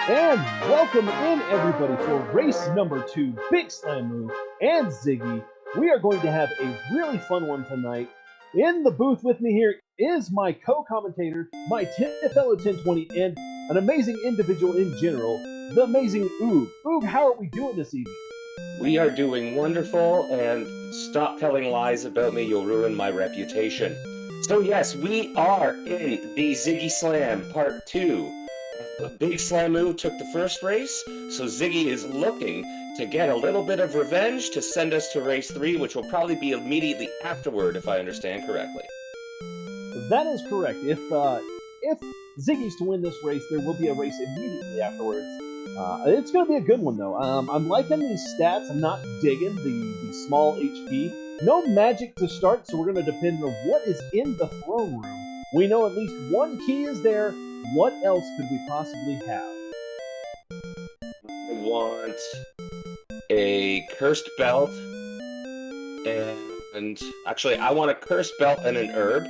And welcome in, everybody, for race number 2, Big Slamu and Ziggy. We are going to have a really fun one tonight. In the booth with me here is my co-commentator, my fellow 1020, and an amazing individual in general, the amazing Oog. Oog, how are we doing this evening? We are doing wonderful, and stop telling lies about me, you'll ruin my reputation. So yes, we are in the Ziggy Slam Part 2. Big Slamu took the first race, so Ziggy is looking to get a little bit of revenge to send us to race 3, which will probably be immediately afterward, if I understand correctly. That is correct. If Ziggy's to win this race, there will be a race immediately afterwards. It's going to be a good one, though. I'm liking these stats. I'm not digging the small HP. No magic to start, so we're going to depend on what is in the throne room. We know at least one key is there. What else could we possibly have? I want a cursed belt, and actually, I want a cursed belt and an herb.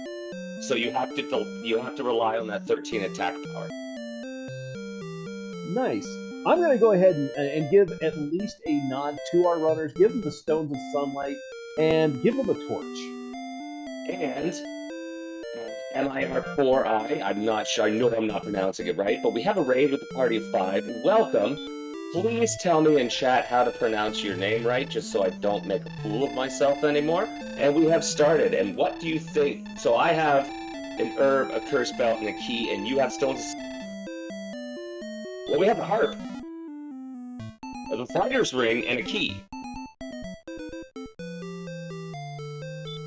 So you have to rely on that 13 attack power. Nice. I'm going to go ahead and give at least a nod to our runners. Give them the Stones of Sunlight and give them a torch. And MIR4I, I'm not sure, I know I'm not pronouncing it right, but we have a raid with a party of 5. Welcome. Please tell me in chat how to pronounce your name right, just so I don't make a fool of myself anymore. And we have started, and what do you think? So I have an herb, a curse belt, and a key, and you have stones. Well, we have a harp, the fighter's ring, and a key.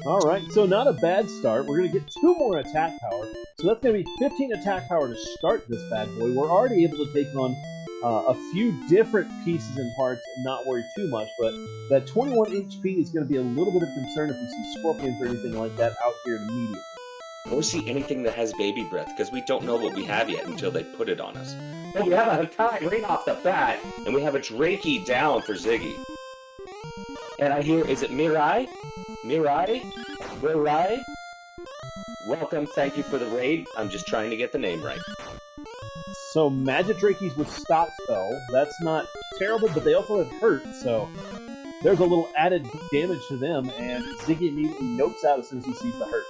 Alright, so not a bad start. We're going to get 2 more attack power. So that's going to be 15 attack power to start this bad boy. We're already able to take on a few different pieces and parts and not worry too much, but that 21 HP is going to be a little bit of concern if we see scorpions or anything like that out here immediately. Or see anything that has baby breath, because we don't know what we have yet until they put it on us. Well, we have a Hakai right off the bat, and we have a Drakey down for Ziggy. And I hear, is it Mirai? Mirai? Mirai? Welcome, thank you for the raid. I'm just trying to get the name right. So Magic Drakeys with Stop Spell, that's not terrible, but they also have Hurt, so there's a little added damage to them, and Ziggy immediately nopes out as soon as he sees the Hurt.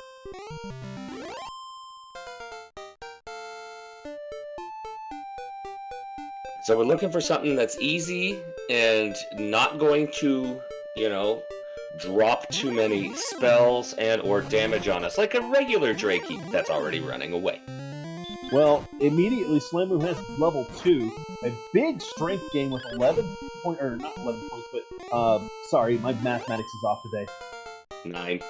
So we're looking for something that's easy and not going to, drop too many spells and or damage on us, like a regular Drakey that's already running away. Well, immediately Slamu has level 2, a big strength gain with 11 points, or not 11 points, but, sorry, my mathematics is off today. 9.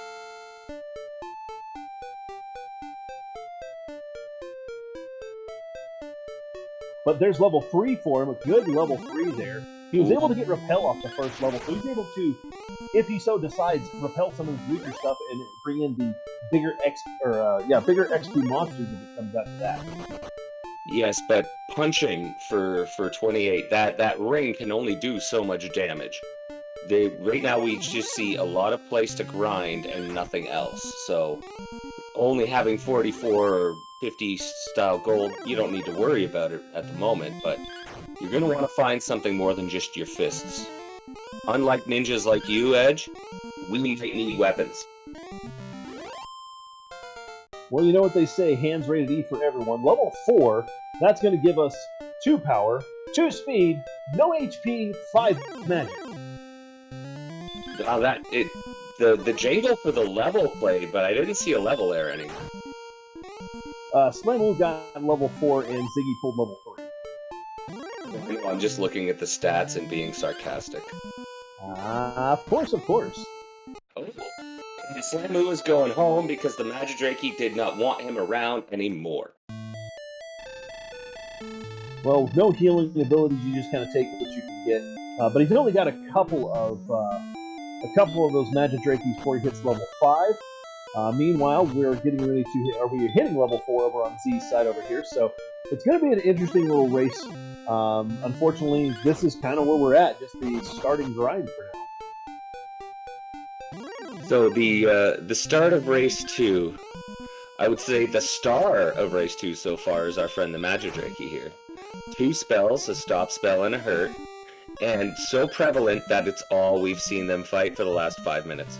But there's level 3 for him, a good level 3 there. He was able to get Repel off the first level, so he's able to, if he so decides, repel some of his weaker stuff and bring in the bigger bigger XP monsters if it comes out to that. Yes, but punching for 28, that ring can only do so much damage. Right now we just see a lot of place to grind and nothing else, so only having 44 or 50 style gold, you don't need to worry about it at the moment, but you're going to want to find something more than just your fists. Unlike ninjas like you, Edge, we need weapons. Well, you know what they say, hands rated E for everyone. Level 4, that's going to give us 2 power, 2 speed, no HP, 5 magic. The jangle for the level played, but I didn't see a level there anymore. Slamu got level 4 and Ziggy pulled level 3. I'm just looking at the stats and being sarcastic. Of course, of course. Oh. And Slamu is going home because the Magidrakey did not want him around anymore. Well, no healing abilities, you just kind of take what you can get. But he's only got a couple of those Magidrakeys before he hits level 5. Meanwhile, we're getting ready to we're hitting level 4 over on Z's side over here, so it's going to be an interesting little race. Unfortunately, this is kind of where we're at, just the starting grind for now. So the start of race 2, I would say the star of race 2 so far is our friend the Magidrakey here. 2 spells, a stop spell and a hurt, and so prevalent that it's all we've seen them fight for the last 5 minutes.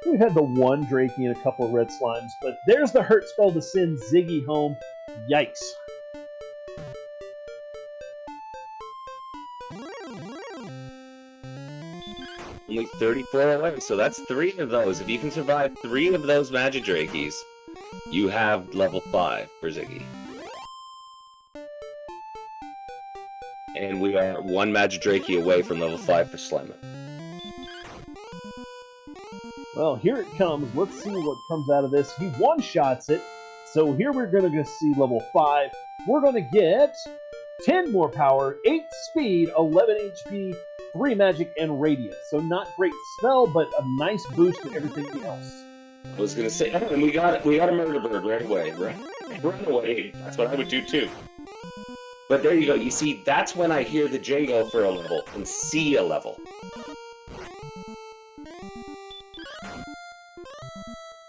We've had the one Drakey and a couple of red slimes, but there's the hurt spell to send Ziggy home. Yikes. Only 34 away, so that's 3 of those. If you can survive 3 of those Magidrakies, you have level 5 for Ziggy. And we are 1 Magidraki away from level 5 for Slimer. Well, here it comes. Let's see what comes out of this. He one-shots it. So here we're going to see level 5. We're going to get 10 more power, 8 speed, 11 HP, 3 magic, and radiant. So not great spell, but a nice boost to everything else. I was going to say, and we got a murder bird right away. Run away. That's what I would do too. But there you go. You see, that's when I hear the jingle for a level and see a level.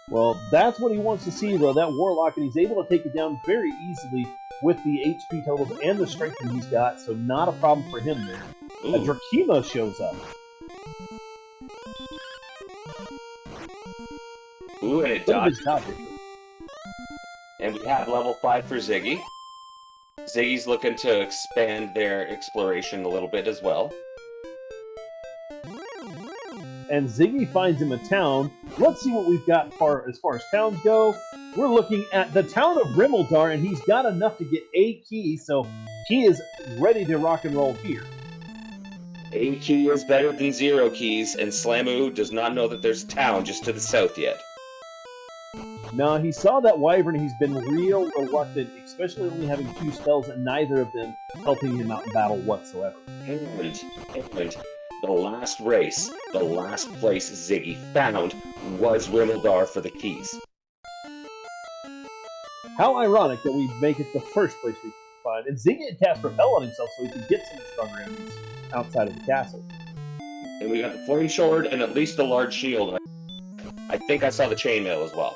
Well, that's what he wants to see, though, that Warlock, and he's able to take it down very easily with the HP totals and the strength that he's got, so not a problem for him there. Ooh. A Drakima shows up. Ooh, and it dodged. And we have level 5 for Ziggy. Ziggy's looking to expand their exploration a little bit as well. And Ziggy finds him a town. Let's see what we've got as far as towns go. We're looking at the town of Rimmildar, and he's got enough to get a key, so he is ready to rock and roll here. A key is better than 0 keys, and Slamu does not know that there's a town just to the south yet. No, he saw that Wyvern, and he's been real reluctant, especially only having 2 spells, and neither of them helping him out in battle whatsoever. And the last race, the last place Ziggy found was Rimmildar for the keys. How ironic that we make it the first place we find. And Ziggy had cast Repel on himself so he could get some stronger enemies outside of the castle. And we got the flame sword and at least a large shield. I think I saw the chainmail as well.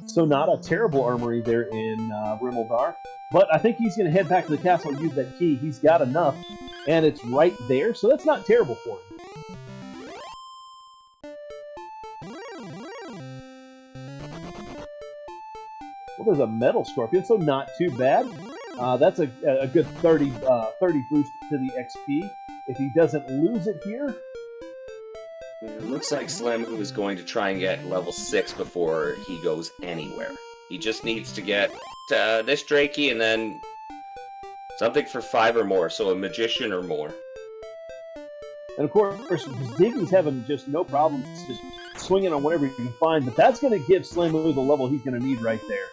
So not a terrible armory there in Rimmildar. But I think he's going to head back to the castle and use that key. He's got enough, and it's right there, so that's not terrible for him. Well, there's a metal scorpion, so not too bad. That's a good 30 boost to the XP. If he doesn't lose it here... It looks like Slamu is going to try and get level 6 before he goes anywhere. He just needs to get this Drakey and then something for 5 or more, so a magician or more. And of course, Ziggy's having just no problems just swinging on whatever he can find, but that's going to give Slamu the level he's going to need right there.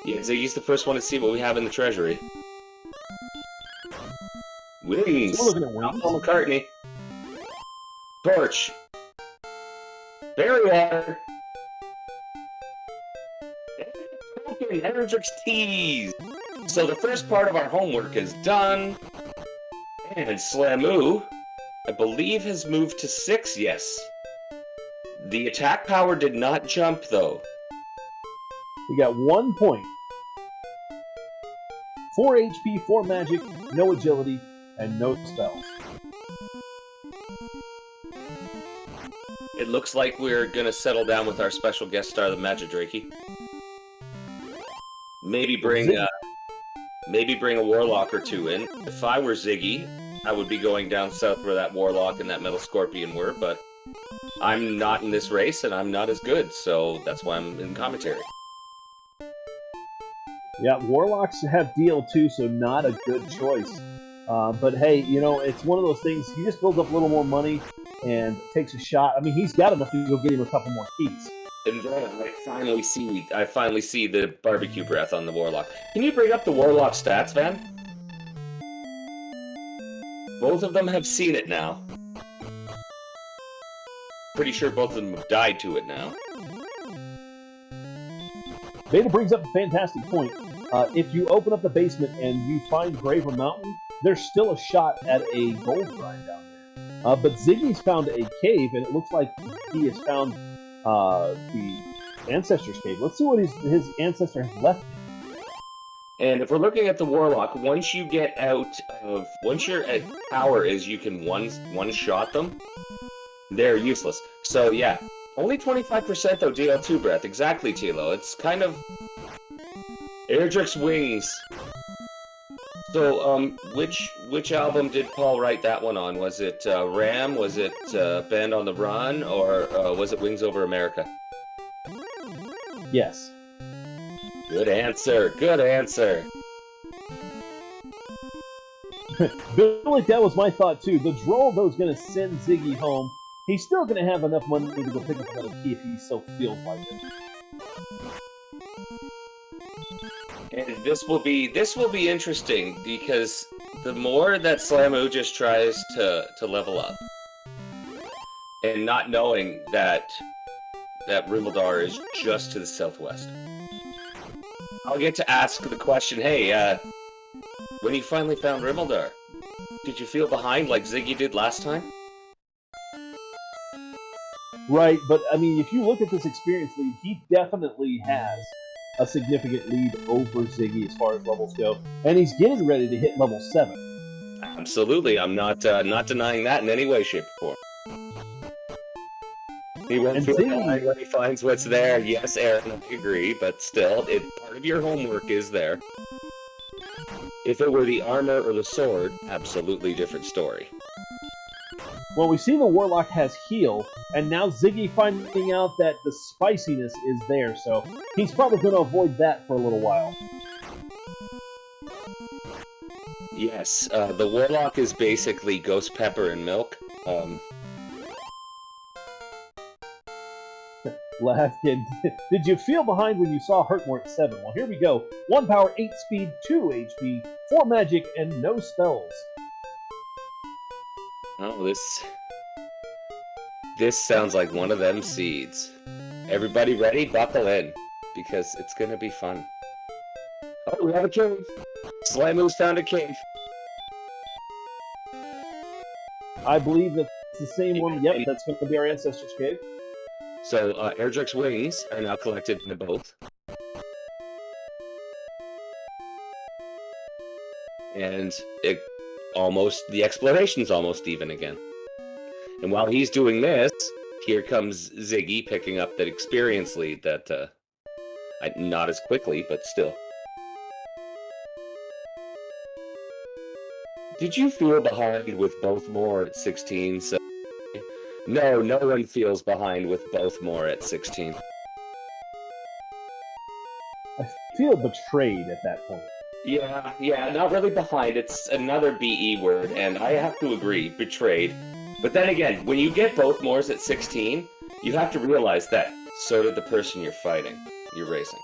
Yeah, Ziggy's the first one to see what we have in the treasury. Wings! So we're looking at wings. Paul McCartney. Torch. Berry water. And Hendrix teas. So the first part of our homework is done. And Slamu, I believe, has moved to 6, yes. The attack power did not jump, though. We got 1 point. 4 HP, 4 magic, no agility, and no spells. It looks like we're gonna settle down with our special guest star, the Magidraki. Maybe bring a Warlock or 2 in. If I were Ziggy, I would be going down south where that Warlock and that Metal Scorpion were, but I'm not in this race, and I'm not as good, so that's why I'm in commentary. Yeah, Warlocks have DL2, so not a good choice. But hey, you know, it's one of those things, he just builds up a little more money and takes a shot. I mean, he's got enough to go get him a couple more keys. And then I finally see the barbecue breath on the Warlock. Can you bring up the Warlock stats, Van? Both of them have seen it now. Pretty sure both of them have died to it now. Beta brings up a fantastic point. If you open up the basement and you find Graver Mountain, there's still a shot at a gold grind down there. But Ziggy's found a cave, and it looks like he has found the Ancestor's Cave. Let's see what his ancestor has left him. And if we're looking at the Warlock, once you're at power is you can one-shot them, they're useless. So yeah, only 25% though DL2 breath. Exactly, Tilo. It's kind of Erdrick's Wings. So, which album did Paul write that one on? Was it Ram? Was it Band on the Run? Or was it Wings Over America? Yes. Good answer. Good answer. Billy, that was my thought too. The droll though is going to send Ziggy home. He's still going to have enough money to go pick up another key if he so feels like it. And this will be interesting because the more that Slamu just tries to level up, and not knowing that Rimaldar is just to the southwest, I'll get to ask the question, hey, when you finally found Rimaldar, did you feel behind like Ziggy did last time? Right, but I mean, if you look at this experience lead, he definitely has a significant lead over Ziggy as far as levels go, and he's getting ready to hit level 7. Absolutely, I'm not denying that in any way, shape, or form. He won't feel behind when he finds what's there. Yes, Aaron, I agree, but still, part of your homework is there. If it were the armor or the sword, absolutely different story. Well, we see the Warlock has heal, and now Ziggy finding out that the spiciness is there, so he's probably going to avoid that for a little while. Yes, the Warlock is basically ghost pepper and milk. Last kid, did you feel behind when you saw Hurtmore at 7? Well, here we go. 1 power, 8 speed, 2 HP, 4 magic, and no spells. Oh, this sounds like one of them seeds. Everybody ready? Buckle in, because it's gonna be fun. Oh, we have a cave! Slamu's found a cave. I believe that's the same one. Yep, that's going to be our Ancestor's Cave. So, Erdrick's Wings are now collected by both. And the exploration's almost even again. And while he's doing this, here comes Ziggy picking up that experience lead that, not as quickly, but still. Did you feel behind with both more at 16? So no one feels behind with both more at 16. I feel betrayed at that point. Yeah, not really behind. It's another BE word, and I have to agree, betrayed. But then again, when you get both mores at 16, you have to realize that so did the person you're fighting, you're racing.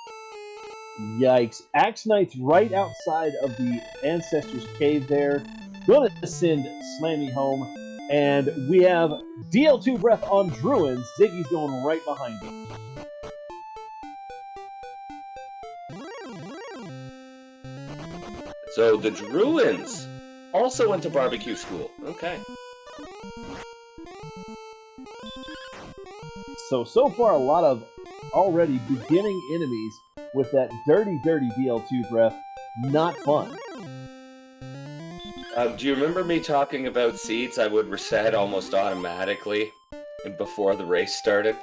Yikes. Axe Knight's right outside of the Ancestor's Cave there. Going to send Slammy home. And we have DL2 breath on Druins. Ziggy's going right behind him. So the Druins also went to barbecue school. Okay. So far a lot of already beginning enemies with that dirty DL2 breath. Not fun. Do you remember me talking about seeds I would reset almost automatically before the race started?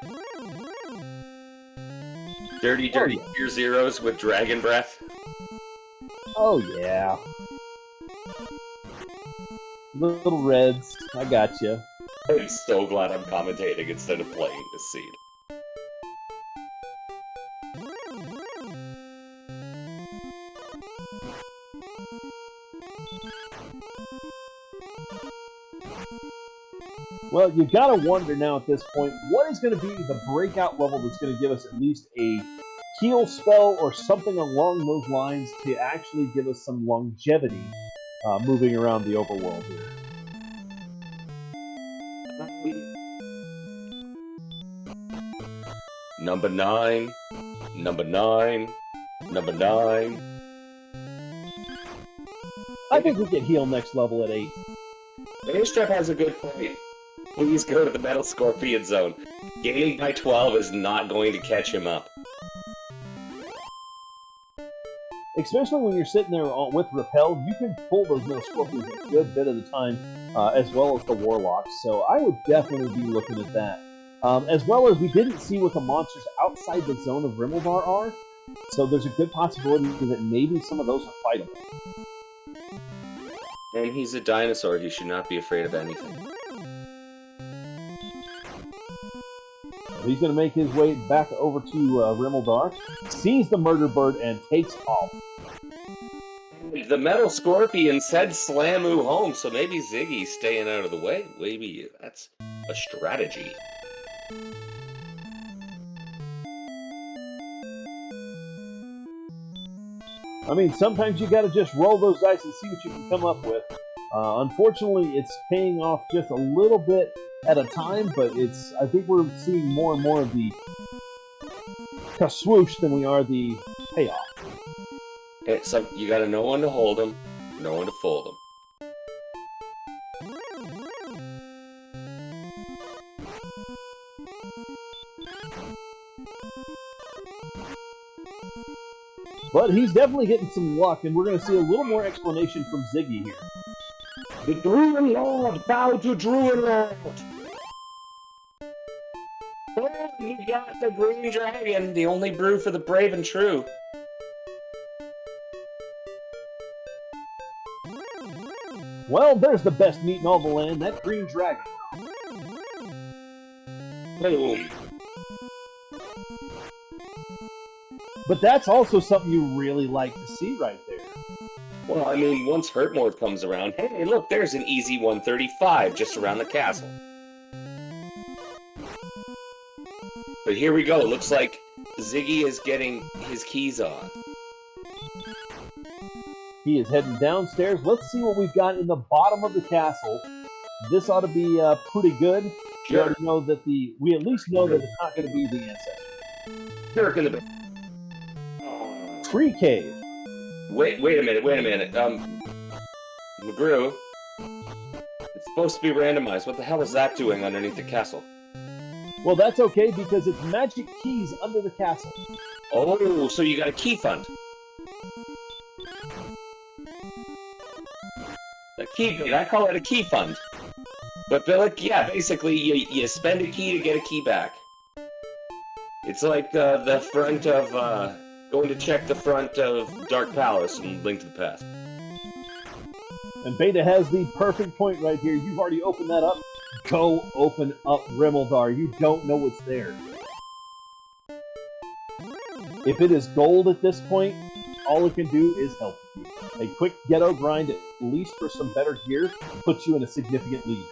Dirty tier zeros with dragon breath? Oh yeah. Little reds, I gotcha. I'm so glad I'm commentating instead of playing this seed. Well, you gotta wonder now at this point, what is going to be the breakout level that's going to give us at least a heal spell or something along those lines to actually give us some longevity moving around the overworld here. Number 9. Number 9. Number 9. I think we can heal next level at 8. Airstrap has a good point. Please go to the Metal Scorpion zone. Gaining by 12 is not going to catch him up. especially when you're sitting there with Repel, you can pull those middle scorpions a good bit of the time, as well as the warlocks. So I would definitely be looking at that. As well as we didn't see what the monsters outside the zone of Rimmeldar are, so there's a good possibility that maybe some of those are fightable. And he's a dinosaur, he should not be afraid of anything. He's going to make his way back over to Rimmeldar, sees the murder bird, and takes off. The metal scorpion said Slamu home, so maybe Ziggy's staying out of the way. Maybe that's a strategy. I mean, sometimes you got to just roll those dice and see what you can come up with. Unfortunately, it's paying off just a little bit at a time, but I think we're seeing more and more of the swoosh than we are the payoff. So you got to know when to hold them, know when to fold them. But he's definitely getting some luck, and we're going to see a little more explanation from Ziggy here. The Druid Lord! Bow to Druid Lord! Oh, you got the Green Dragon, the only brew for the brave and true. Well, there's the best meat in all the land, that Green Dragon. Boom. But that's also something you really like to see right there. Well, I mean, once Hurtmore comes around, hey, look, there's an easy 135 just around the castle. But here we go. Looks like Ziggy is getting his keys on. He is heading downstairs. Let's see what we've got in the bottom of the castle. This ought to be pretty good. Sure. We already know that we at least know that it's not going to be the ancestor. Sure, gonna be. Tree cave. Wait a minute. McGrew. It's supposed to be randomized. What the hell is that doing underneath the castle? Well, that's okay because it's magic keys under the castle. Oh, so you got a key fund. A key, I call it a key fund. But like, yeah, basically you spend a key to get a key back. It's like the front of going to check the front of Dark Palace and Link to the Past. And Beta has the perfect point right here. You've already opened that up. Go open up Rimmeldar. You don't know what's there. If it is gold at this point, all it can do is help you. A quick ghetto grind, at least for some better gear, puts you in a significant lead.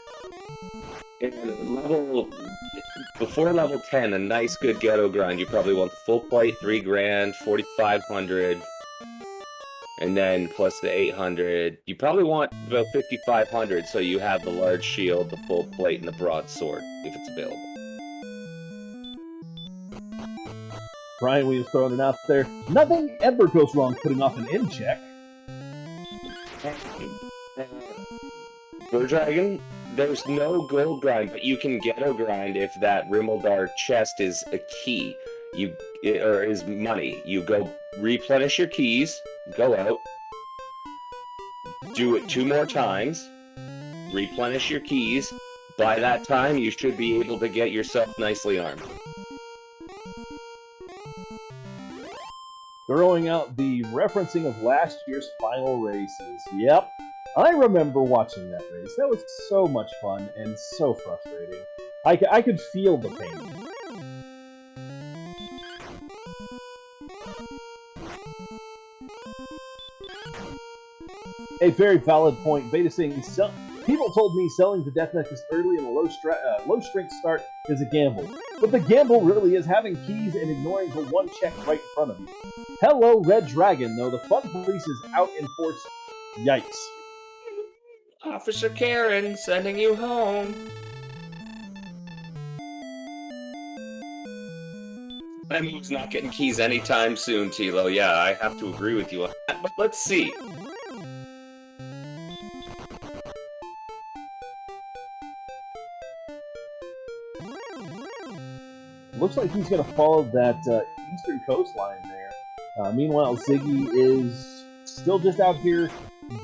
Before level 10, a nice good ghetto grind, you probably want the full plate, 3 grand, 4,500, and then plus the 800. You probably want about 5,500 so you have the large shield, the full plate, and the broadsword, if it's available. Brian Williams throwing it out there. Nothing ever goes wrong putting off an in check. Bird Dragon, there's no gold grind, but you can ghetto grind if that Rimmeldar chest is a key. Or is money. You go replenish your keys, go out, do it 2 more times, replenish your keys. By that time, you should be able to get yourself nicely armed. Throwing out the referencing of last year's final races. Yep, I remember watching that race. That was so much fun and so frustrating. I could feel the pain. A very valid point. Beta saying, people told me selling the Death Necklace early in a low strength start is a gamble. But the gamble really is having keys and ignoring the one check right in front of you. Hello, Red Dragon, though. The fun police is out in force. Yikes. Officer Karen, sending you home. Slamu's not getting keys anytime soon, Tilo. Yeah, I have to agree with you on that, but let's see. Looks like he's going to follow that eastern coastline there. Meanwhile, Ziggy is still just out here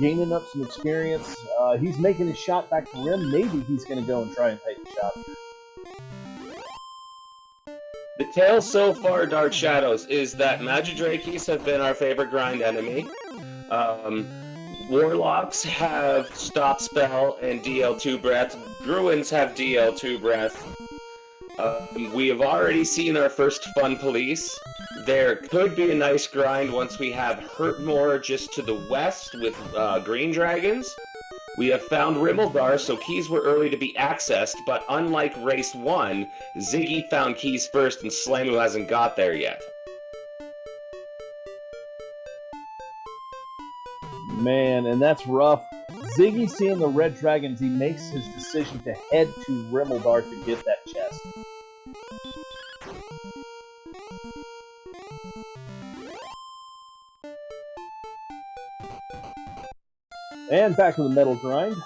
gaining up some experience. He's making his shot back to Rim. Maybe he's going to go and try and take a shot here. The tale so far, Dark Shadows, is that Magidrakes have been our favorite grind enemy. Warlocks have Stop Spell and DL2 Breath. Druids have DL2 Breath. We have already seen our first Fun Police. There could be a nice grind once we have Hurtmore just to the west with Green Dragons. We have found Rimmildar, so keys were early to be accessed, but unlike Race 1, Ziggy found keys first and Slamu hasn't got there yet. Man, and that's rough. Ziggy seeing the red dragons, he makes his decision to head to Rimmildar to get that chest. And back to the metal grind.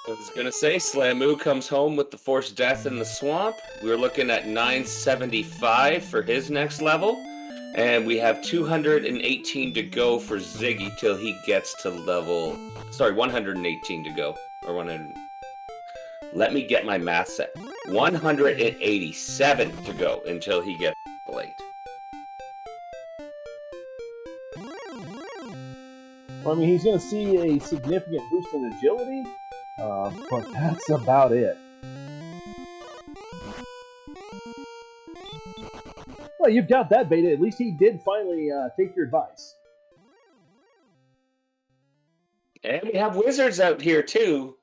I was gonna say, Slamu comes home with the Forced Death in the Swamp. We're looking at 975 for his next level. And we have 218 to go for Ziggy till he gets to level... Sorry, 118 to go. Or 100... Let me get my math set. 187 to go until he gets to level 8. I mean, he's going to see a significant boost in agility, but that's about it. Well, you've got that, Beta. At least he did finally take your advice. And we have wizards out here, too.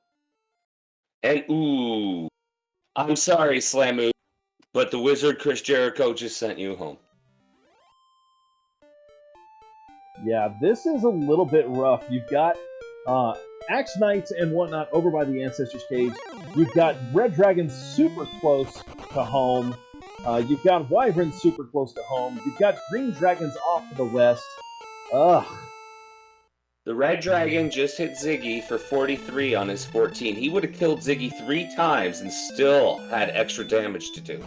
And, ooh, I'm sorry, Slamu, but the wizard Chris Jericho just sent you home. Yeah, this is a little bit rough. You've got Axe Knights and whatnot over by the Ancestors' Caves. You've got Red Dragons super close to home. You've got Wyverns super close to home. You've got Green Dragons off to the west. Ugh. The Red Dragon just hit Ziggy for 43 on his 14. He would have killed Ziggy 3 times and still had extra damage to do.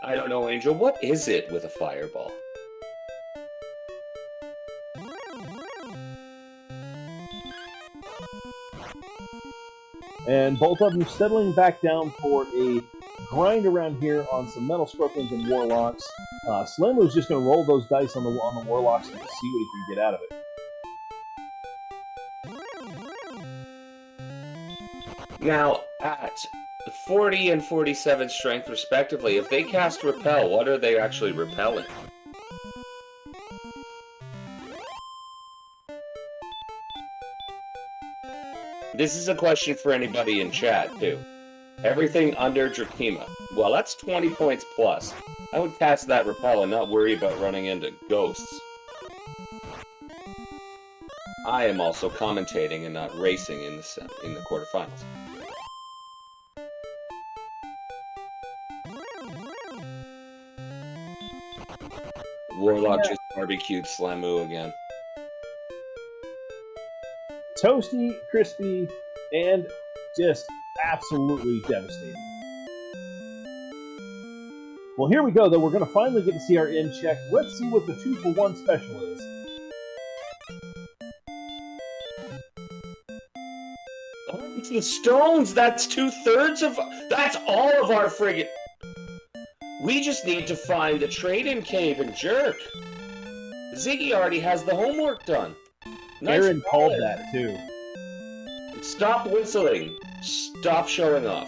I don't know, Angel. What is it with a fireball? And both of them settling back down for a grind around here on some Metal Scorpions and Warlocks. Slamu's just going to roll those dice on the Warlocks and see what he can get out of it. Now, at 40 and 47 strength respectively, if they cast Repel, what are they actually repelling? This is a question for anybody in chat, too. Everything under Drakima. Well, that's 20 points plus. I would cast that Repel and not worry about running into ghosts. I am also commentating and not racing in the quarterfinals. Warlock just barbecued Slamu again. Toasty, crispy, and just absolutely devastating. Well, here we go, though. We're going to finally get to see our end check. Let's see what the 2-for-1 special is. Oh, it's the stones! That's 2/3 of... That's all of our friggin'... We just need to find the trade-in cave and jerk. Ziggy already has the homework done. Nice Aaron called that, too. Stop whistling. Stop showing off.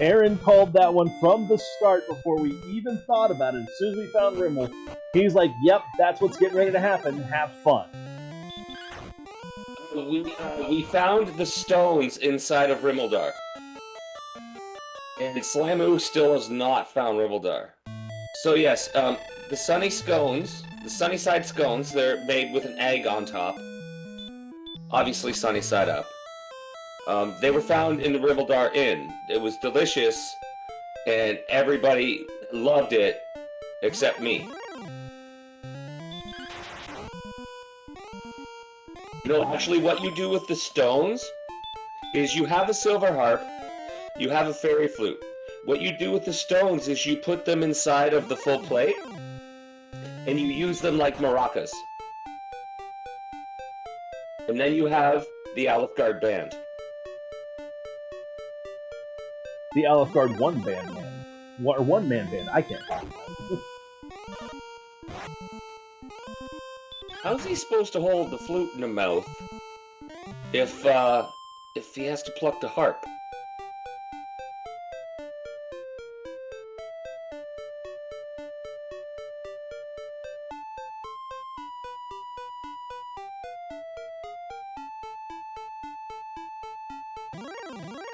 Aaron called that one from the start before we even thought about it. As soon as we found Rimmel, he's like, yep, that's what's getting ready to happen. Have fun. We found the stones inside of Rimmildar. And Slamu still has not found Rimmildar. So yes, the sunny scones, the sunny side scones, they're made with an egg on top. Obviously sunny side up. They were found in the Rimmildar Inn. It was delicious, and everybody loved it, except me. You know, actually what you do with the stones is you have a silver harp, You have a fairy flute. What you do with the stones is you put them inside of the full plate, and you use them like maracas. And then you have the Aleph Guard band. The Aleph Guard one-man band. Or one-man band. I can't talk. How's he supposed to hold the flute in the mouth if he has to pluck the harp?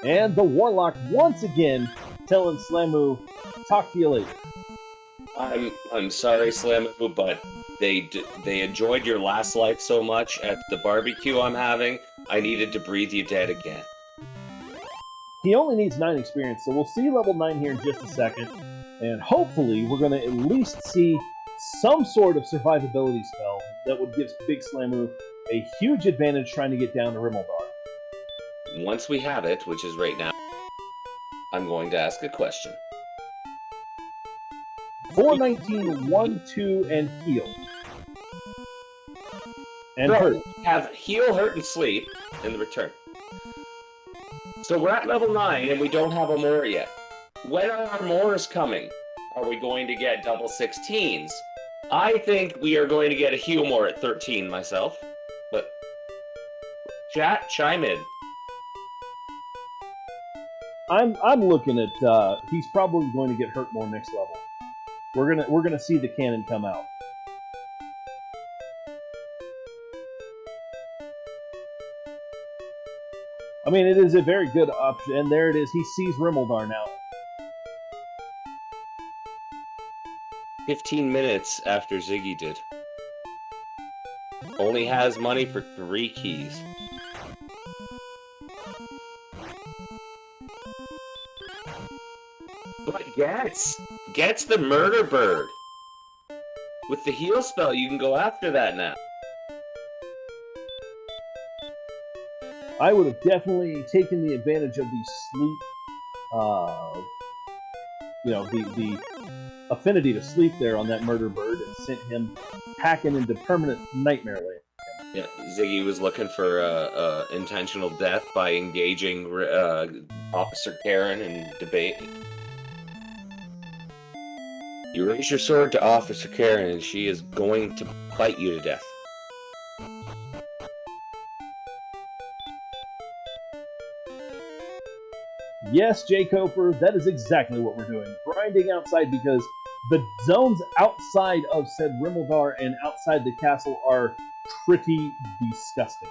And the Warlock once again telling Slamu, talk to you later. I'm sorry, Slamu, but they enjoyed your last life so much at the barbecue I'm having, I needed to breathe you dead again. He only needs 9 experience, so we'll see level 9 here in just a second. And hopefully we're going to at least see some sort of survivability spell that would give Big Slamu a huge advantage trying to get down to Rimmaldar. Once we have it, which is right now, I'm going to ask a question. 419, 1, 2, and heal. And hurt. Have heal, hurt, and sleep in the return. So we're at level 9 and we don't have a more yet. When are our mores coming? Are we going to get double 16s? I think we are going to get a heal more at 13 myself. But chat, chime in. I'm looking at he's probably going to get hurt more next level. We're gonna see the cannon come out. I mean, it is a very good option, and there it is. He sees Rimmaldar now. 15 minutes after Ziggy did. Only has money for 3 keys. But gets the murder bird. With the heal spell, you can go after that now. I would have definitely taken the advantage of the sleep, the affinity to sleep there on that murder bird and sent him hacking into permanent nightmare land. Yeah, Ziggy was looking for intentional death by engaging Officer Karen in debate. You raise your sword to Officer Karen and she is going to bite you to death. Yes, Jay Coper, that is exactly what we're doing. Grinding outside because the zones outside of said Rimmaldar and outside the castle are pretty disgusting.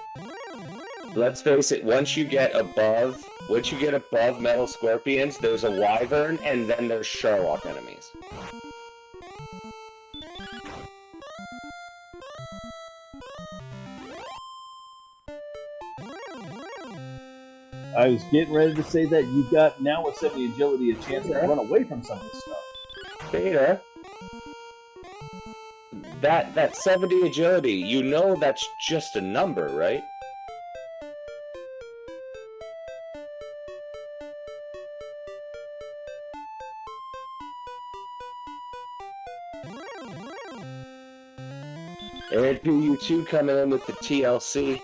Let's face it, once you get above Metal Scorpions, there's a Wyvern, and then there's Sherlock enemies. I was getting ready to say that you've got now with 70 agility a chance to run away from some of this stuff. Beta, that 70 agility, you know that's just a number, right? And do you two coming in with the TLC?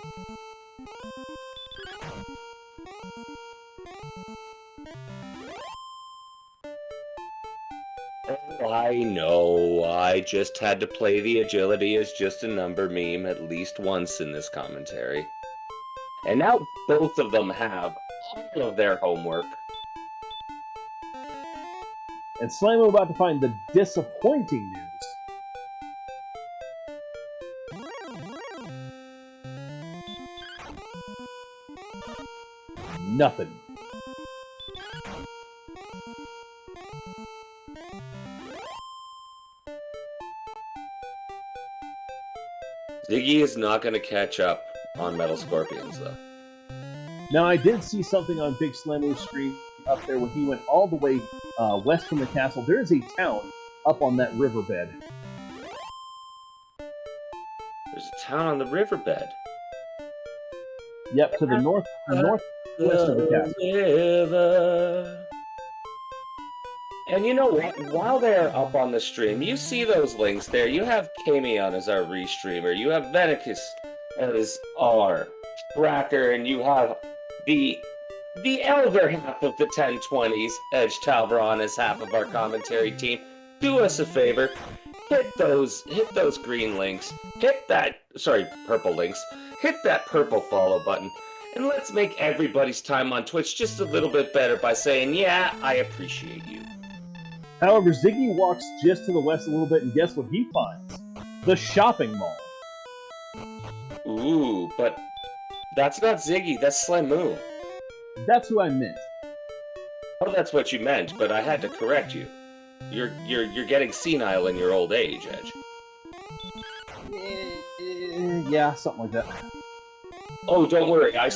I know, I just had to play the agility as just a number meme at least once in this commentary. And now both of them have all of their homework. And Slamo about to find the disappointing news. Nothing. Ziggy is not going to catch up on Metal Scorpions, though. Now, I did see something on Big Slamu's screen up there when he went all the way west from the castle. There is a town up on that riverbed. There's a town on the riverbed. Yep, to the north west of the castle. River. And you know what? While they're up on the stream, you see those links there. You have Kamion as our restreamer. You have Venicus as our tracker, and you have the elder half of the 1020s, Edge Talbron, as half of our commentary team. Do us a favor. Hit those green links. Purple links. Hit that purple follow button. And let's make everybody's time on Twitch just a little bit better by saying, yeah, I appreciate you. However, Ziggy walks just to the west a little bit, and guess what he finds? The shopping mall. Ooh, but that's not Ziggy, that's Slamoo. That's who I meant. Oh, that's what you meant, but I had to correct you. You're getting senile in your old age, Edge. Yeah, something like that. Oh, don't worry. I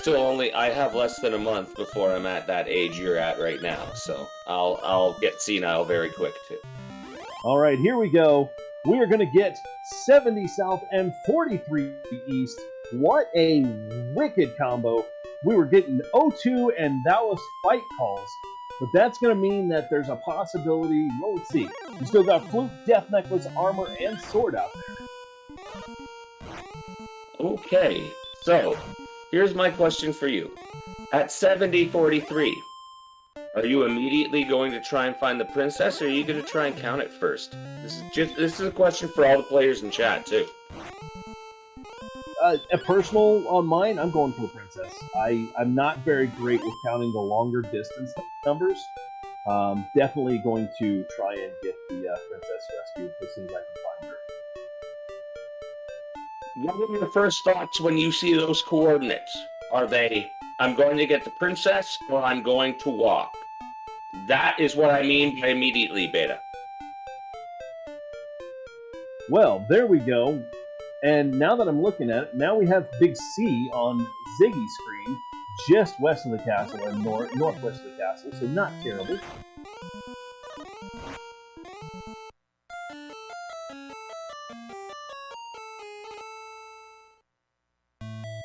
have less than a month before I'm at that age you're at right now, so I'll get senile very quick too. All right, here we go. We are going to get 70 south and 43 east. What a wicked combo. We were getting O2 and Dallas fight calls, but that's going to mean that there's a possibility. Well, let's see. We still got flute, death necklace, armor, and sword out there. Okay, so here's my question for you. At 70-43, are you immediately going to try and find the princess, or are you going to try and count it first? This is a question for all the players in chat too. A personal on mine, I'm going for the princess. I'm not very great with counting the longer distance numbers. Definitely going to try and get the princess rescued as soon as I can find her. What are your first thoughts when you see those coordinates? Are they, I'm going to get the princess, or I'm going to walk? That is what I mean by immediately, Beta. Well, there we go. And now that I'm looking at it, now we have Big C on Ziggy's screen, just west of the castle and northwest of the castle, so not terrible.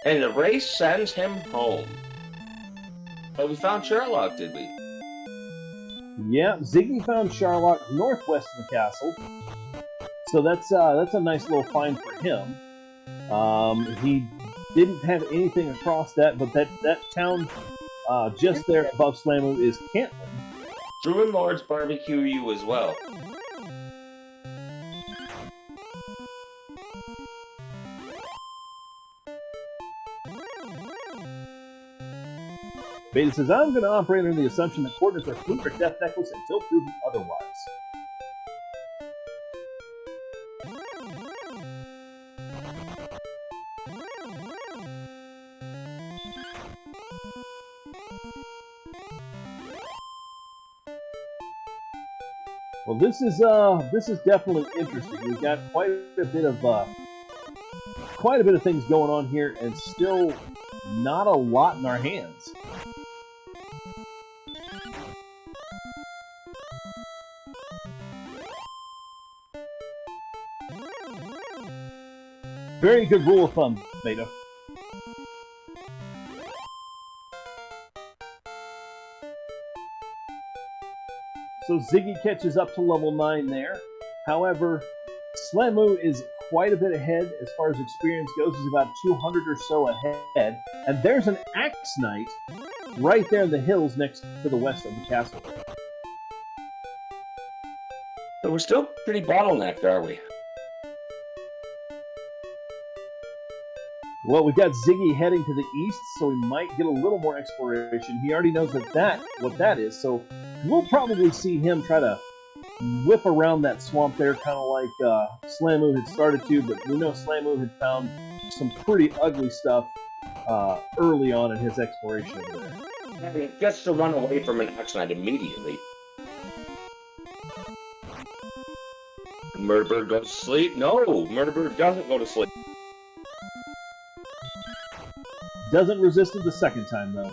And the race sends him home. But we found Sherlock, did we? Yeah, Ziggy found Sherlock northwest of the castle. So that's a nice little find for him. He didn't have anything across that, but that town just there above Slamu is Cantlin. Druid Lords barbecue you as well. Beta says, I'm going to operate under the assumption that coordinates are flute or death necklace until proven otherwise. Well, this is definitely interesting. We've got quite a bit of things going on here, and still not a lot in our hands. Very good rule of thumb, Beta. So Ziggy catches up to level 9 there. However, Slamu is quite a bit ahead as far as experience goes. He's about 200 or so ahead. And there's an Axe Knight right there in the hills next to the west of the castle. But we're still pretty bottlenecked, are we? Well, we've got Ziggy heading to the east, so we might get a little more exploration. He already knows what that is, so we'll probably see him try to whip around that swamp there, kind of like Slamu had started to, but we know Slamu had found some pretty ugly stuff early on in his exploration over there. He gets to run away from an Axe Knight immediately. Murderbird goes to sleep? No, Murderbird doesn't go to sleep. Doesn't resist it the second time, though.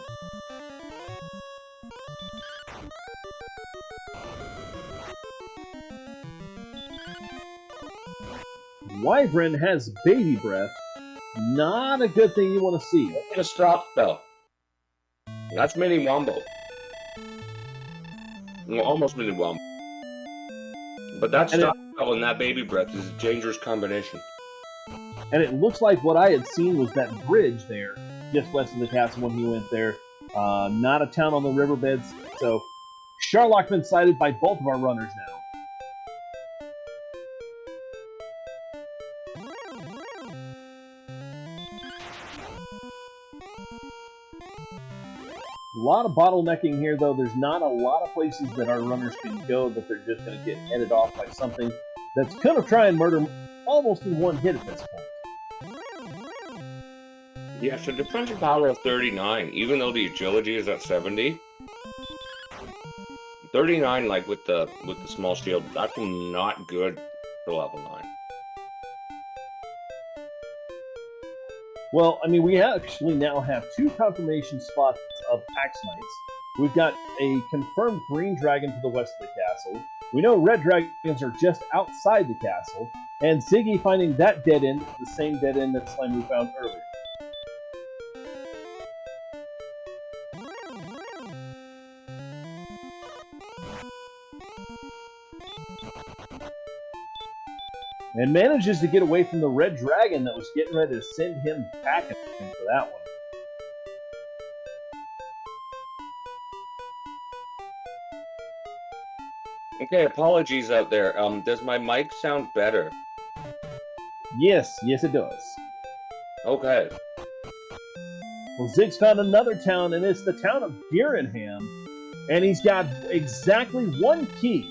Wyvern has baby breath. Not a good thing you want to see. Get a stop spell. That's mini wombo. Well, almost mini wombo. But that stop spell and that baby breath is a dangerous combination. And it looks like what I had seen was that bridge there, just west of the castle when he went there. Not a town on the riverbeds, so Sharlock been sighted by both of our runners now. A lot of bottlenecking here, though. There's not a lot of places that our runners can go that they're just going to get headed off by something that's going to try and murder almost in one hit at this point. Yeah, so defensive power of 39, even though the agility is at 70. 39, like with the small shield, that's not good for level 9. Well, I mean, we actually now have 2 confirmation spots of Pax Knights. We've got a confirmed green dragon to the west of the castle. We know red dragons are just outside the castle, and Ziggy finding that dead end, the same dead end that Slimu found earlier. And manages to get away from the red dragon that was getting ready to send him packing for that one. Okay, apologies out there. Does my mic sound better? Yes it does. Okay. Well, Zig's found another town, and it's the town of Gierenham, and he's got exactly 1 key.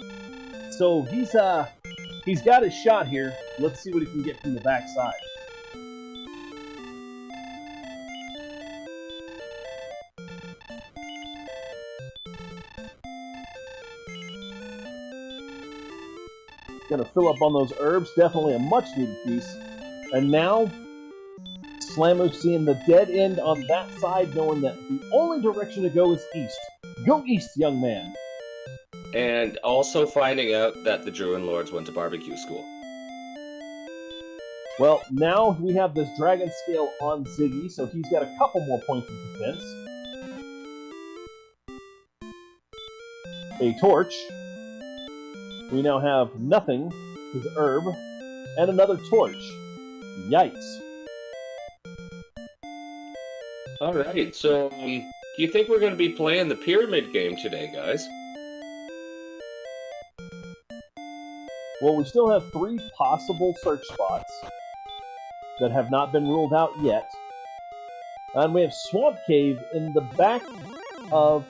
So he's got his shot here. Let's see what he can get from the backside. Gonna fill up on those herbs. Definitely a much needed piece. And now, Slamu seeing the dead end on that side, knowing that the only direction to go is east. Go east, young man. And also finding out that the Druid Lords went to barbecue school. Well, now we have this dragon scale on Ziggy, so he's got a couple more points of defense. A torch. We now have nothing, his herb, and another torch. Yikes. Alright, so do you think we're going to be playing the pyramid game today, guys? Well, we still have 3 possible search spots that have not been ruled out yet. And we have Swamp Cave in the back of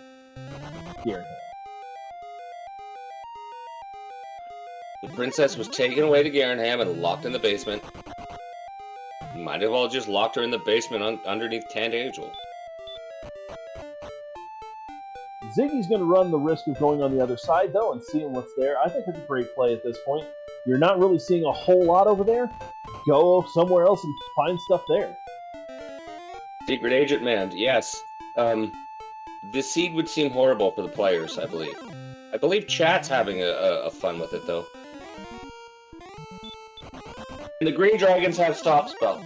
Gierenham. The princess was taken away to Gierenham and locked in the basement. Might have well just locked her in the basement underneath Tant Angel. Ziggy's going to run the risk of going on the other side, though, and seeing what's there. I think it's a great play at this point. You're not really seeing a whole lot over there. Go somewhere else and find stuff there. Secret Agent Man, yes. This seed would seem horrible for the players, I believe. I believe chat's having a fun with it, though. And the Green Dragons have Stop Spell.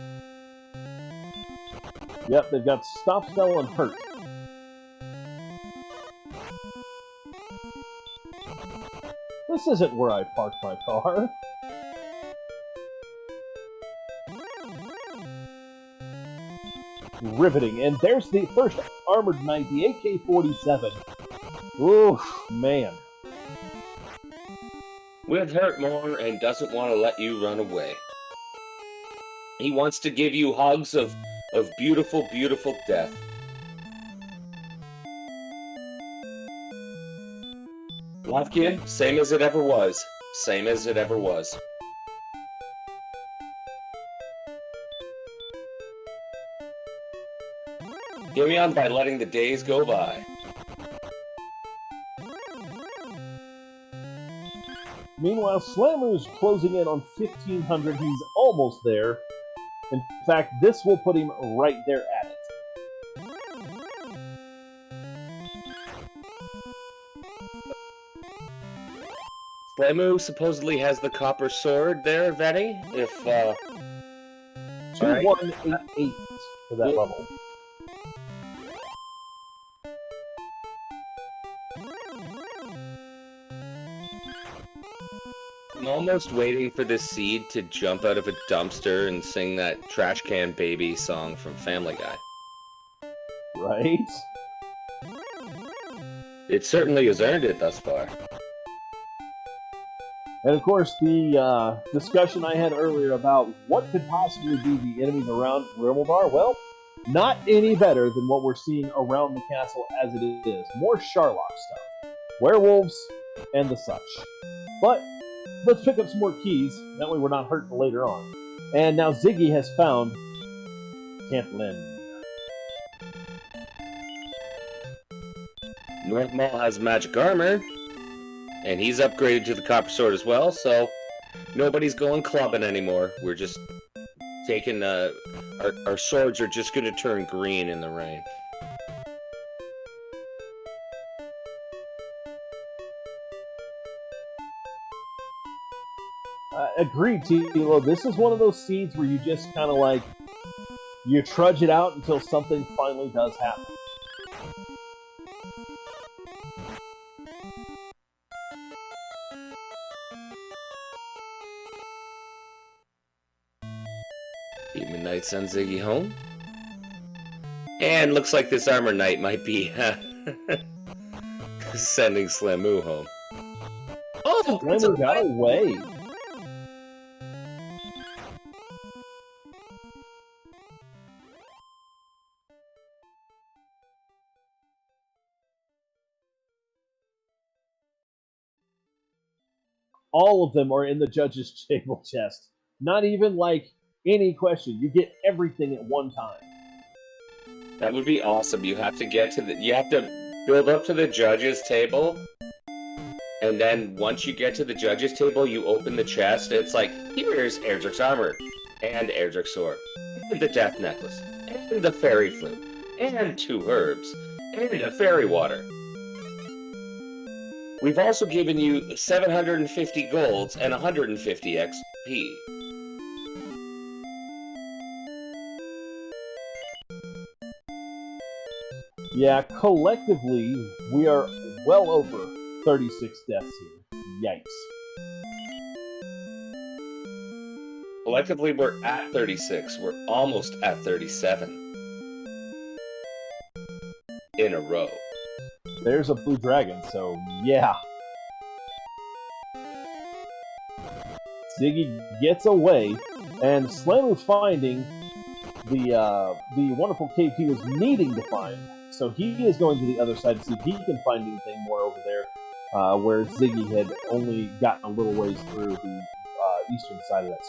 Yep, they've got Stop Spell and Hurt. This isn't where I parked my car. Riveting. And there's the first Armored Knight, the AK-47. Oof, man. With Hurt more and doesn't want to let you run away. He wants to give you hugs of beautiful, beautiful death. Lofkin, same as it ever was. Same as it ever was. Get me on by letting the days go by. Meanwhile, Slamu's closing in on 1,500. He's almost there. In fact, this will put him right there at it. Slamu supposedly has the copper sword there, Venny. If 2188 for that level. I'm almost waiting for this seed to jump out of a dumpster and sing that Trash Can Baby song from Family Guy. Right? It certainly has earned it thus far. And of course, the discussion I had earlier about what could possibly be the enemies around Grimmelbar, well, not any better than what we're seeing around the castle as it is. More Sharlock stuff. Werewolves and the such. But let's pick up some more keys, that way we're not hurting later on. And now Ziggy has found Camp Lynn. North Mall has magic armor, and he's upgraded to the copper sword as well, so nobody's going clubbing anymore. We're just taking, our swords are just going to turn green in the rain. Agreed, Tilo. This is one of those seeds where you just kind of like, you trudge it out until something finally does happen. Demon Knight sends Ziggy home. And looks like this Armor Knight might be sending Slamu home. Oh, Slamu got away. All of them are in the judge's table chest. Not even like any question. You get everything at one time. That would be awesome. You have to get to you have to build up to the judge's table. And then once you get to the judge's table, you open the chest. It's like, here's Erdrick's armor, and Erdrick's sword, and the death necklace, and the fairy flute, and 2 herbs, and a fairy water. We've also given you 750 golds and 150 XP. Yeah, collectively, we are well over 36 deaths here. Yikes. Collectively, we're at 36. We're almost at 37. In a row. There's a blue dragon, so yeah. Ziggy gets away, and Slamu finding the wonderful cave he was needing to find. So he is going to the other side to see if he can find anything more over there, where Ziggy had only gotten a little ways through the eastern side of that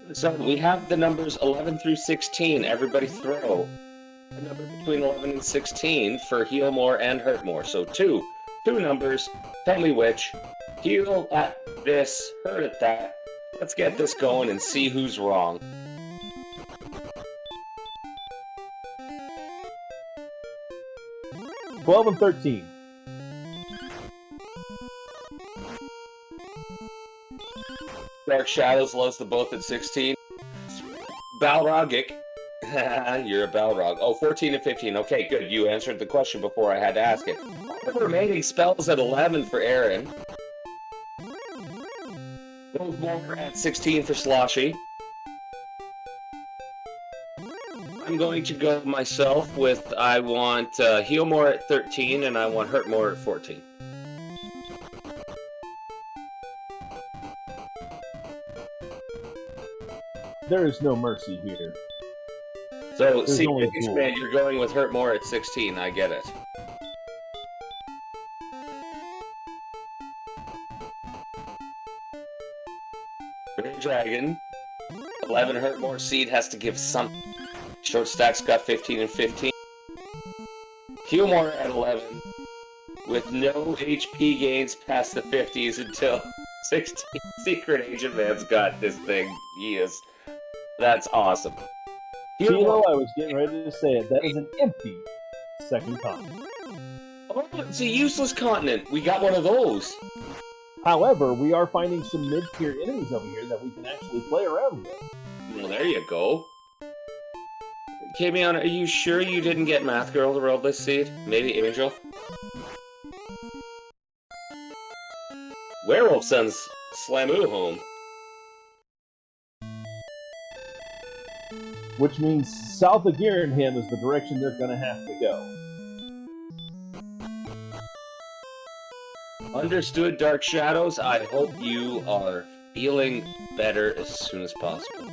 swamp. So we have the numbers 11 through 16. Everybody throw a number between 11 and 16 for heal more and hurt more. So two numbers. Tell me which. Heal at this, hurt at that. Let's get this going and see who's wrong. $12 and 13. Dark Shadows loves the both at 16. Balrogic. You're a Balrog. Oh, 14 and 15. Okay, good. You answered the question before I had to ask it. All the remaining spells at 11 for Aaron. Those more at 16 for Sloshy. I'm going to go myself with, I want heal more at 13 and I want hurt more at 14. There is no mercy here. So, see, man, you're going with hurt more at 16. I get it. Green Dragon. 11 hurt more seed has to give some. Short Stack's got 15 and 15. Heal more at 11. With no HP gains past the 50s until 16. Secret Agent Man's got this thing. He is. That's awesome. Tilo, I was getting ready to say it. That is an empty second continent. Oh, it's a useless continent. We got one of those. However, we are finding some mid-tier enemies over here that we can actually play around with. Well, there you go. Kamion, are you sure you didn't get Math Girl to roll this seed? Maybe Angel? Werewolf sends Slamu home. Which means south of Geringham is the direction they're going to have to go. Understood, Dark Shadows. I hope you are feeling better as soon as possible.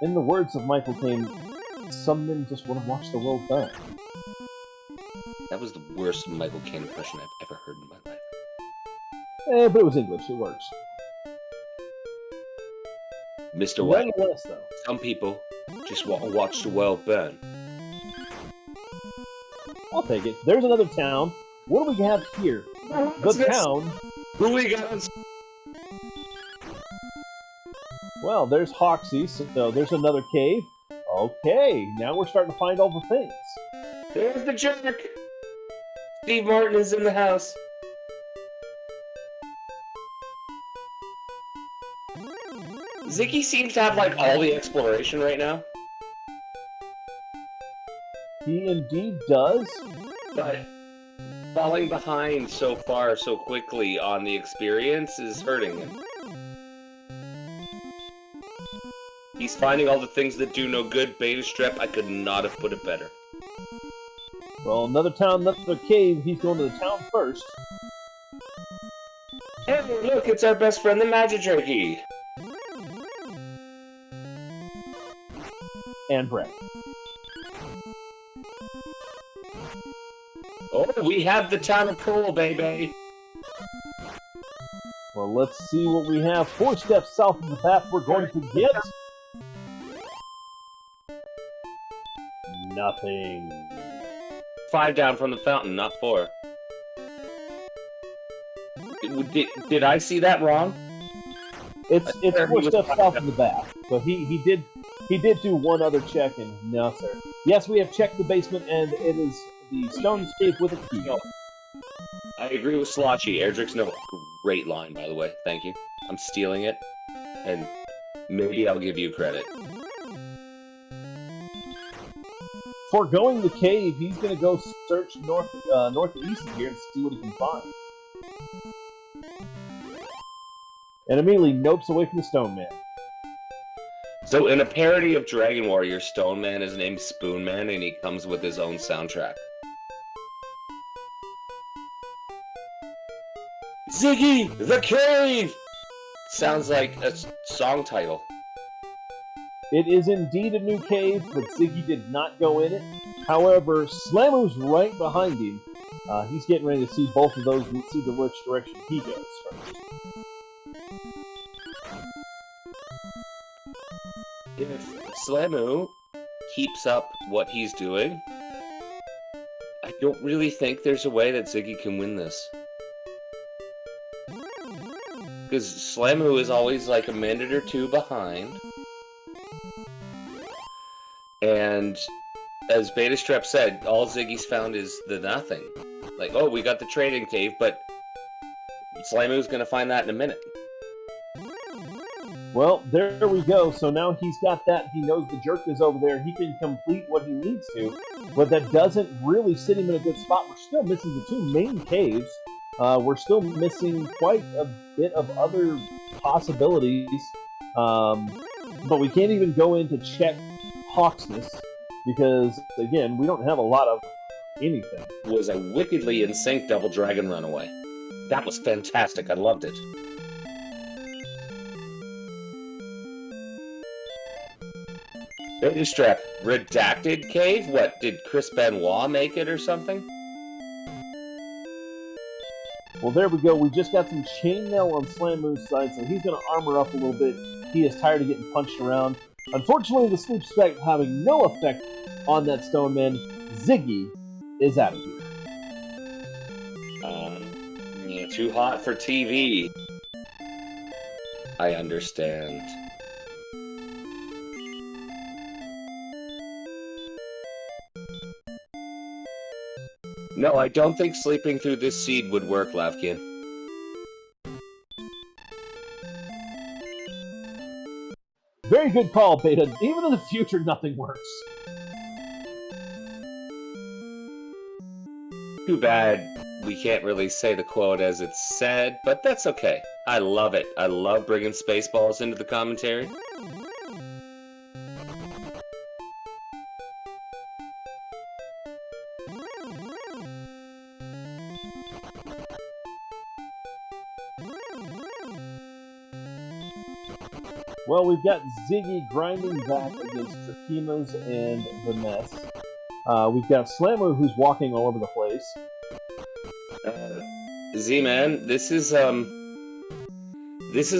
In the words of Michael Caine, some men just want to watch the world burn. That was the worst Michael Caine impression I've ever heard in my life. But it was English, it works. Mr. White, Nonetheless, though, some people just want to watch the world burn. I'll take it. There's another town. What do we have here? The town. Who we got? Well, there's Hoxie, so there's another cave. Okay, now we're starting to find all the things. There's the jerk. Steve Martin is in the house. Ziggy seems to have, like, all the exploration right now. He indeed does. But falling behind so far, so quickly on the experience is hurting him. He's finding all the things that do no good. Beta strep, I could not have put it better. Well, another town, another cave. He's going to the town first. Hey, look, it's our best friend, the Magic Jerky. And Brett. Oh, we have the town of Coal, baby. Well, let's see what we have. 4 steps south of the path we're going to get. Nothing. 5 down from the fountain, not 4. Did I see that wrong? It's 4 steps south of the path. So he did do one other check, and no, sir. Yes, we have checked the basement, and it is the stone cave with a key. I agree with Slotchy. Erdrick's no great line, by the way. Thank you. I'm stealing it, and maybe I'll give you credit. Foregoing the cave, he's going to go search north to east of here and see what he can find. And immediately nopes away from the Stone Man. So, in a parody of Dragon Warrior, Stone Man is named Spoon Man, and he comes with his own soundtrack. Ziggy, the Cave! Sounds like a song title. It is indeed a new cave, but Ziggy did not go in it. However, Slamu's right behind him. He's getting ready to see both of those and see which direction he goes first. If Slamu keeps up what he's doing, I don't really think there's a way that Ziggy can win this. Because Slamu is always like a minute or 2 behind. And as Beta Strep said, all Ziggy's found is the nothing. Like, oh, we got the trading cave, but Slamu's gonna find that in a minute. Well, there we go. So now he's got that. He knows the jerk is over there. He can complete what he needs to. But that doesn't really sit him in a good spot. We're still missing the 2 main caves. We're still missing quite a bit of other possibilities. But we can't even go in to check Hawksness. Because, again, we don't have a lot of anything. Was a wickedly in sync Double Dragon Runaway. That was fantastic. I loved it. Beta Strap, Redacted Cave? What, did Chris Benoit make it or something? Well, there we go. We just got some chainmail on Slamu's side, so he's going to armor up a little bit. He is tired of getting punched around. Unfortunately, the Sleep Spec having no effect on that Stone Man. Ziggy is out of here. Yeah, too hot for TV. I understand. No, I don't think sleeping through this seed would work, Lavkin. Very good call, Beta. Even in the future, nothing works. Too bad we can't really say the quote as it's said, but that's okay. I love it. I love bringing Spaceballs into the commentary. Well, we've got Ziggy grinding back against Trakima's and the Mess. We've got Slamu, who's walking all over the place. Z-Man, this is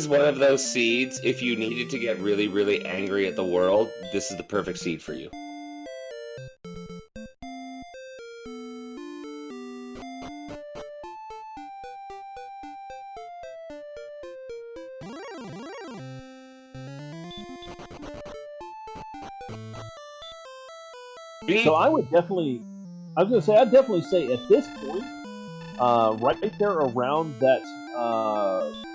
one of those seeds, if you needed to get really, really angry at the world, this is the perfect seed for you. So I was gonna say, I'd definitely say at this point, right there around that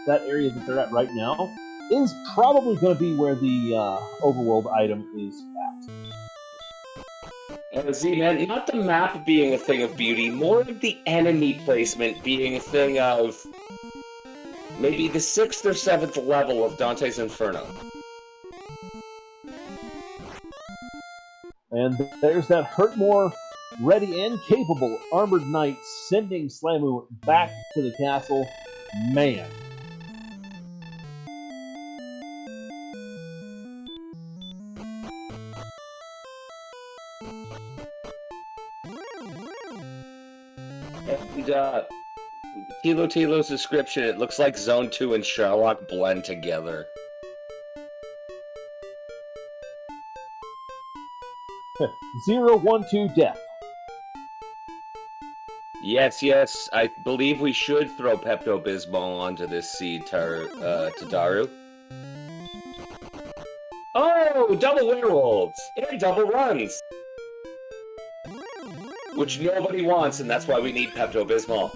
that area that they're at right now is probably going to be where the overworld item is at. Z-Man, not the map being a thing of beauty, more of the enemy placement being a thing of maybe the 6th or 7th level of Dante's Inferno. And there's that Hurtmore ready and capable armored knight sending Slamu back to the castle. Man. And Tilo's description, it looks like Zone 2 and Sherlock blend together. 0-1-2 death. Yes, I believe we should throw Pepto-Bismol onto this seed to Daru. Oh, double werewolves! And double runs! Which nobody wants, and that's why we need Pepto-Bismol.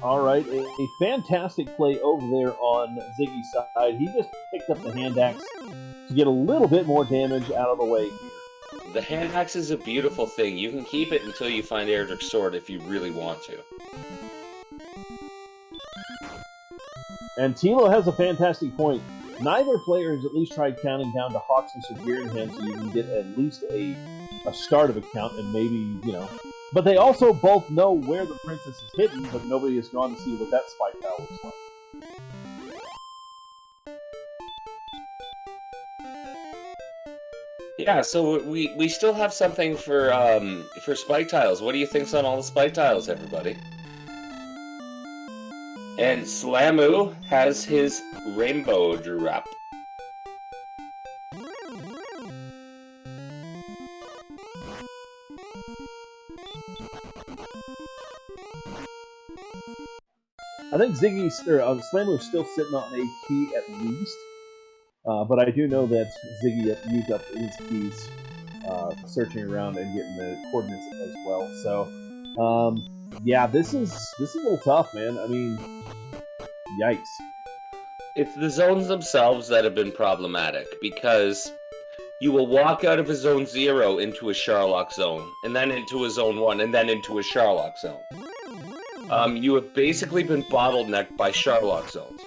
Alright, a fantastic play over there on Ziggy's side. He just picked up the hand axe to get a little bit more damage out of the way here. The hand axe is a beautiful thing. You can keep it until you find Erdrick's sword if you really want to. And Tilo has a fantastic point. Neither player has at least tried counting down to Hawks and Severe in hand so you can get at least a start of a count and maybe, you know. But they also both know where the princess is hidden, but nobody has gone to see what that spike tile looks like. Yeah, so we still have something for spike tiles. What do you think's on all the spike tiles, everybody? And Slamu has his rainbow drop. I think Slamu is still sitting on a key at least, but I do know that Ziggy used up his keys searching around and getting the coordinates as well. So, yeah, this is a little tough, man. I mean, yikes. It's the zones themselves that have been problematic, because you will walk out of a Zone 0 into a Sherlock zone, and then into a Zone 1, and then into a Sherlock zone. You have basically been bottlenecked by Sherlock zones.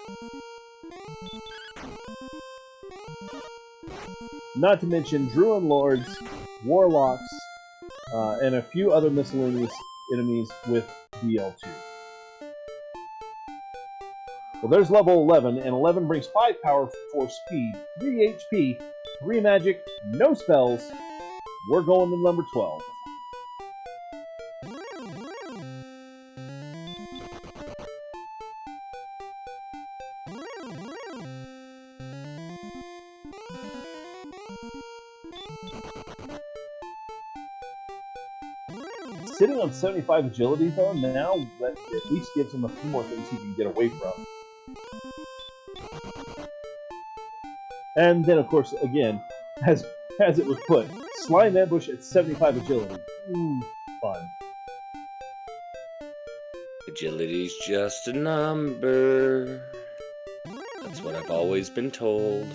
Not to mention Druid Lords, Warlocks, and a few other miscellaneous enemies with DL2. Well, there's level 11, and 11 brings 5 power, 4 speed, 3 HP, 3 magic, no spells. We're going to number 12. Sitting on 75 agility, though, now that at least gives him a few more things he can get away from. And then, of course, again, as it was put, Slime Ambush at 75 agility. Fun. Agility's just a number. That's what I've always been told.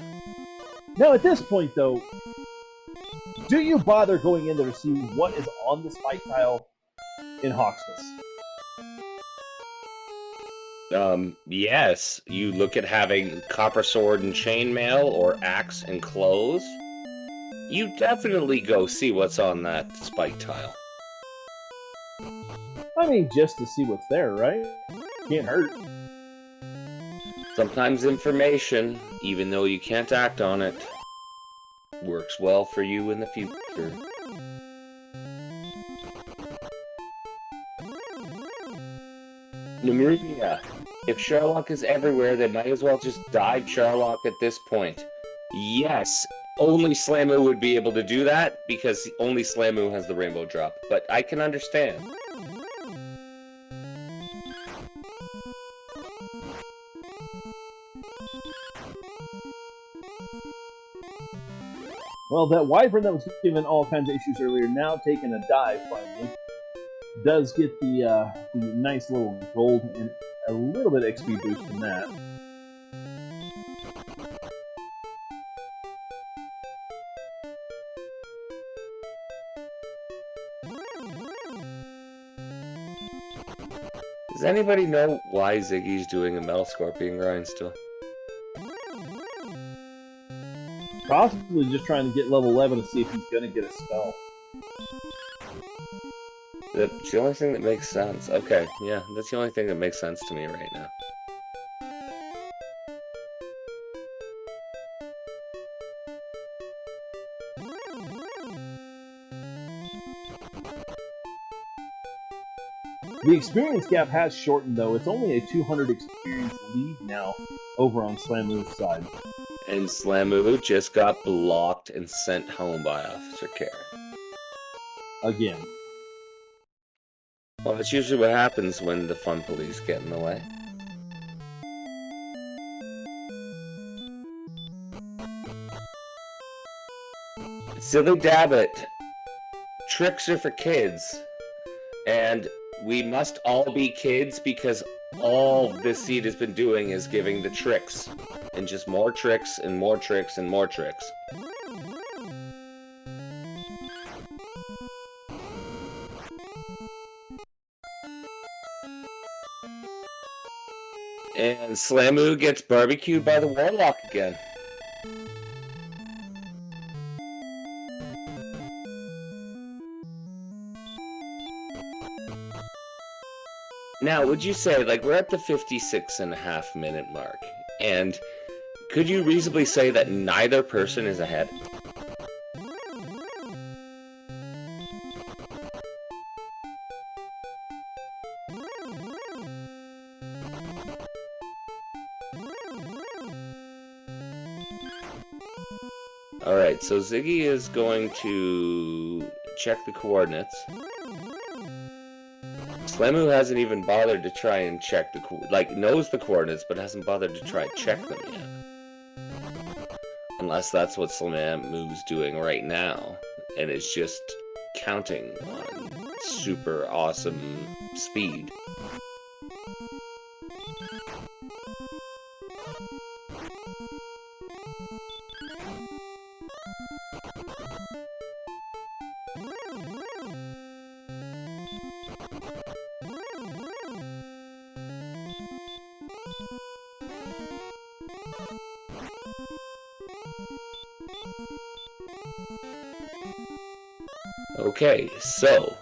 Now, at this point, though, Do you bother going in there to see what is on the spike tile in Hawksmas? Yes. You look at having copper sword and chainmail or axe and clothes. You definitely go see what's on that spike tile. I mean, just to see what's there, right? Can't hurt. Sometimes information, even though you can't act on it, works well for you in the future. Nemuria. If Sherlock is everywhere, they might as well just dive Sherlock at this point. Yes, only Slamu would be able to do that, because only Slamu has the rainbow drop. But I can understand. Well, that wyvern that was given all kinds of issues earlier, now taking a dive finally, does get the nice little gold and a little bit of XP boost from that. Does anybody know why Ziggy's doing a Metal Scorpion grind still? Possibly just trying to get level 11 to see if he's going to get a spell. That's the only thing that makes sense. Okay, yeah, that's the only thing that makes sense to me right now. The experience gap has shortened, though. It's only a 200 experience lead now over on Slamu's side. And Slamu just got blocked and sent home by Officer Care. Again. Well, that's usually what happens when the fun police get in the way. Silly Dabbit. Tricks are for kids. And we must all be kids because all this seed has been doing is giving the tricks. And just more tricks and more tricks and more tricks. And Slamu gets barbecued by the Warlock again. Now, would you say, like, we're at the 56.5-minute mark, and could you reasonably say that neither person is ahead? Alright, so Ziggy is going to check the coordinates. Slamu hasn't even bothered to try and check the knows the coordinates, but hasn't bothered to try and check them yet. Unless that's what Slamu's doing right now, and is just counting on super awesome speed. Okay, so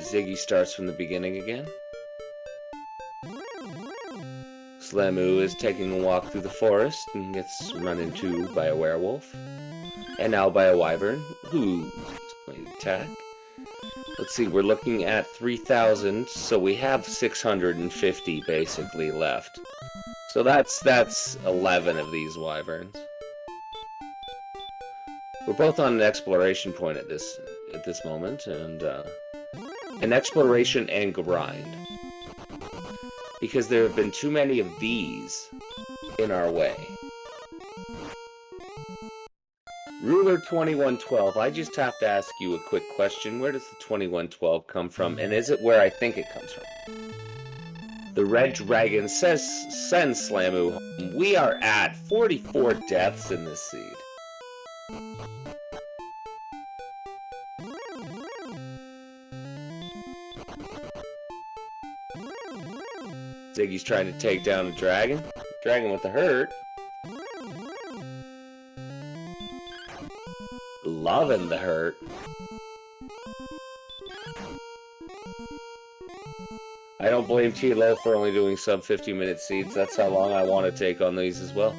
Ziggy starts from the beginning again. Slamu is taking a walk through the forest and gets run into by a werewolf. And now by a wyvern, who's going to attack. Let's see, we're looking at 3,000, so we have 650 basically left. So that's 11 of these wyverns. We're both on an exploration point at this moment, and an exploration and grind. Because there have been too many of these in our way. Ruler 2112, I just have to ask you a quick question. Where does the 2112 come from, and is it where I think it comes from? The red dragon sends Slamu home. We are at 44 deaths in this seed. Ziggy's trying to take down a dragon. Dragon with the hurt. Loving the hurt. I don't blame T-Lo for only doing sub 50-minute seeds. That's how long I want to take on these as well.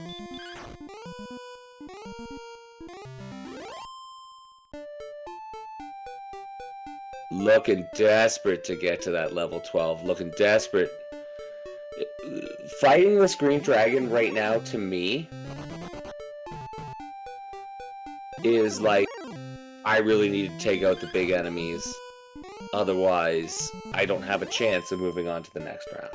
Looking desperate to get to that level 12. Looking desperate. Fighting this green dragon right now, to me, is like, I really need to take out the big enemies. Otherwise, I don't have a chance of moving on to the next round.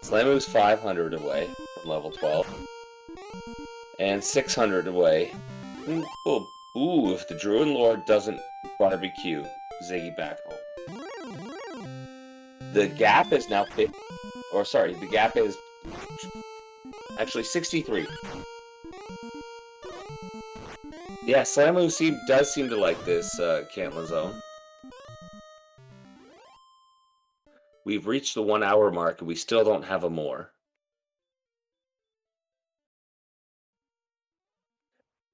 Slamu's 500 away from level 12. And 600 away. Ooh, if the Druid Lord doesn't barbecue Ziggy back home. The gap is now 50. Or sorry, the gap is actually 63. Yeah, Slamu does seem to like this Cantla zone. We've reached the 1 hour mark and we still don't have a more.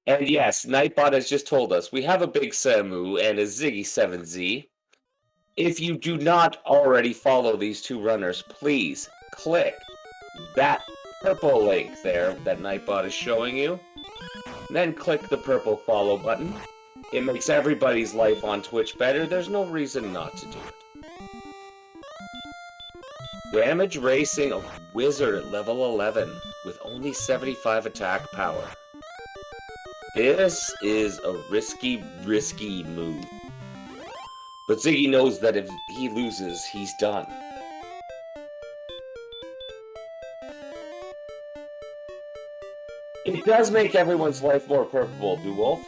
And yes, Nightbot has just told us we have a big Samu and a Ziggy7Z. If you do not already follow these two runners, please click that purple link there that Nightbot is showing you. Then click the purple follow button. It makes everybody's life on Twitch better. There's no reason not to do it. Damage racing a wizard at level 11 with only 75 attack power. This is a risky move. But Ziggy knows that if he loses, he's done. It does make everyone's life more purple, Wolf.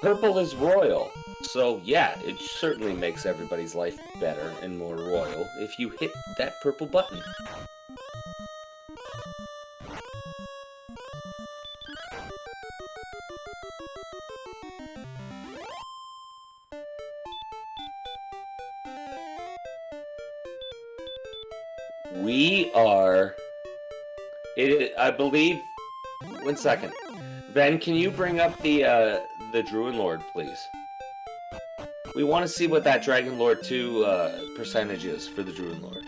Purple is royal, so yeah, it certainly makes everybody's life better and more royal if you hit that purple button. We are... I believe... 1 second. Ben, can you bring up the Druid Lord, please? We want to see what that Dragon Lord 2 percentage is for the Druid Lord.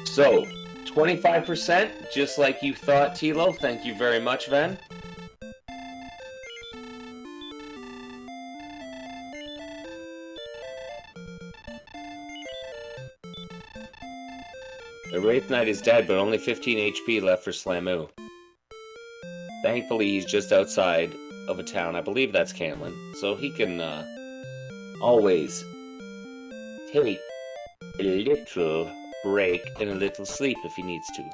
So, 25%, just like you thought, Tilo. Thank you very much, Ben. The Wraith Knight is dead, but only 15 HP left for Slamu. Thankfully, he's just outside of a town. I believe that's Cantlin. So he can always take a little break and a little sleep if he needs to.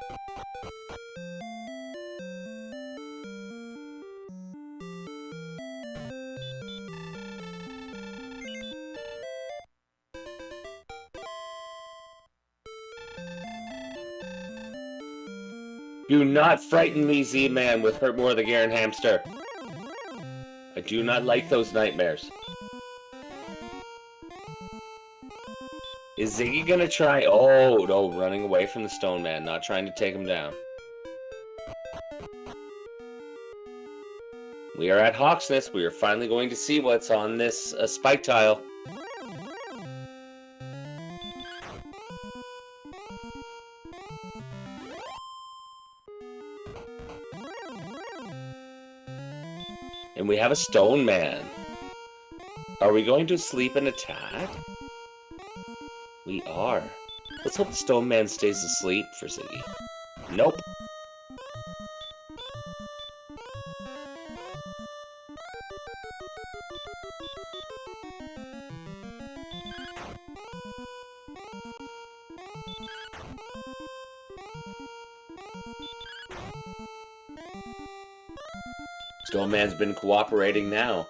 Do not frighten me, Z-Man, with Hurt More the Garen Hamster. I do not like those nightmares. Is Ziggy gonna try? Oh, no, running away from the Stone Man, not trying to take him down. We are at Hawksness. We are finally going to see what's on this spike tile. And we have a Stone Man. Are we going to sleep and attack? We are. Let's hope the Stone Man stays asleep for Ziggy. Nope. Stone Man's been cooperating now.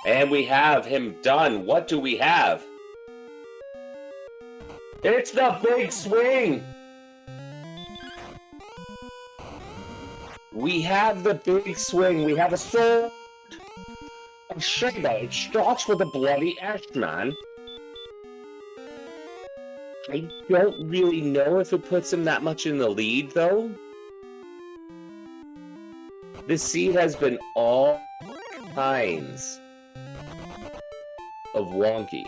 And we have him done. What do we have? It's the big swing! We have the big swing. We have a sword. A shadow. It starts with a bloody S, man. I don't really know if it puts him that much in the lead, though. This seed has been all kinds of wonky.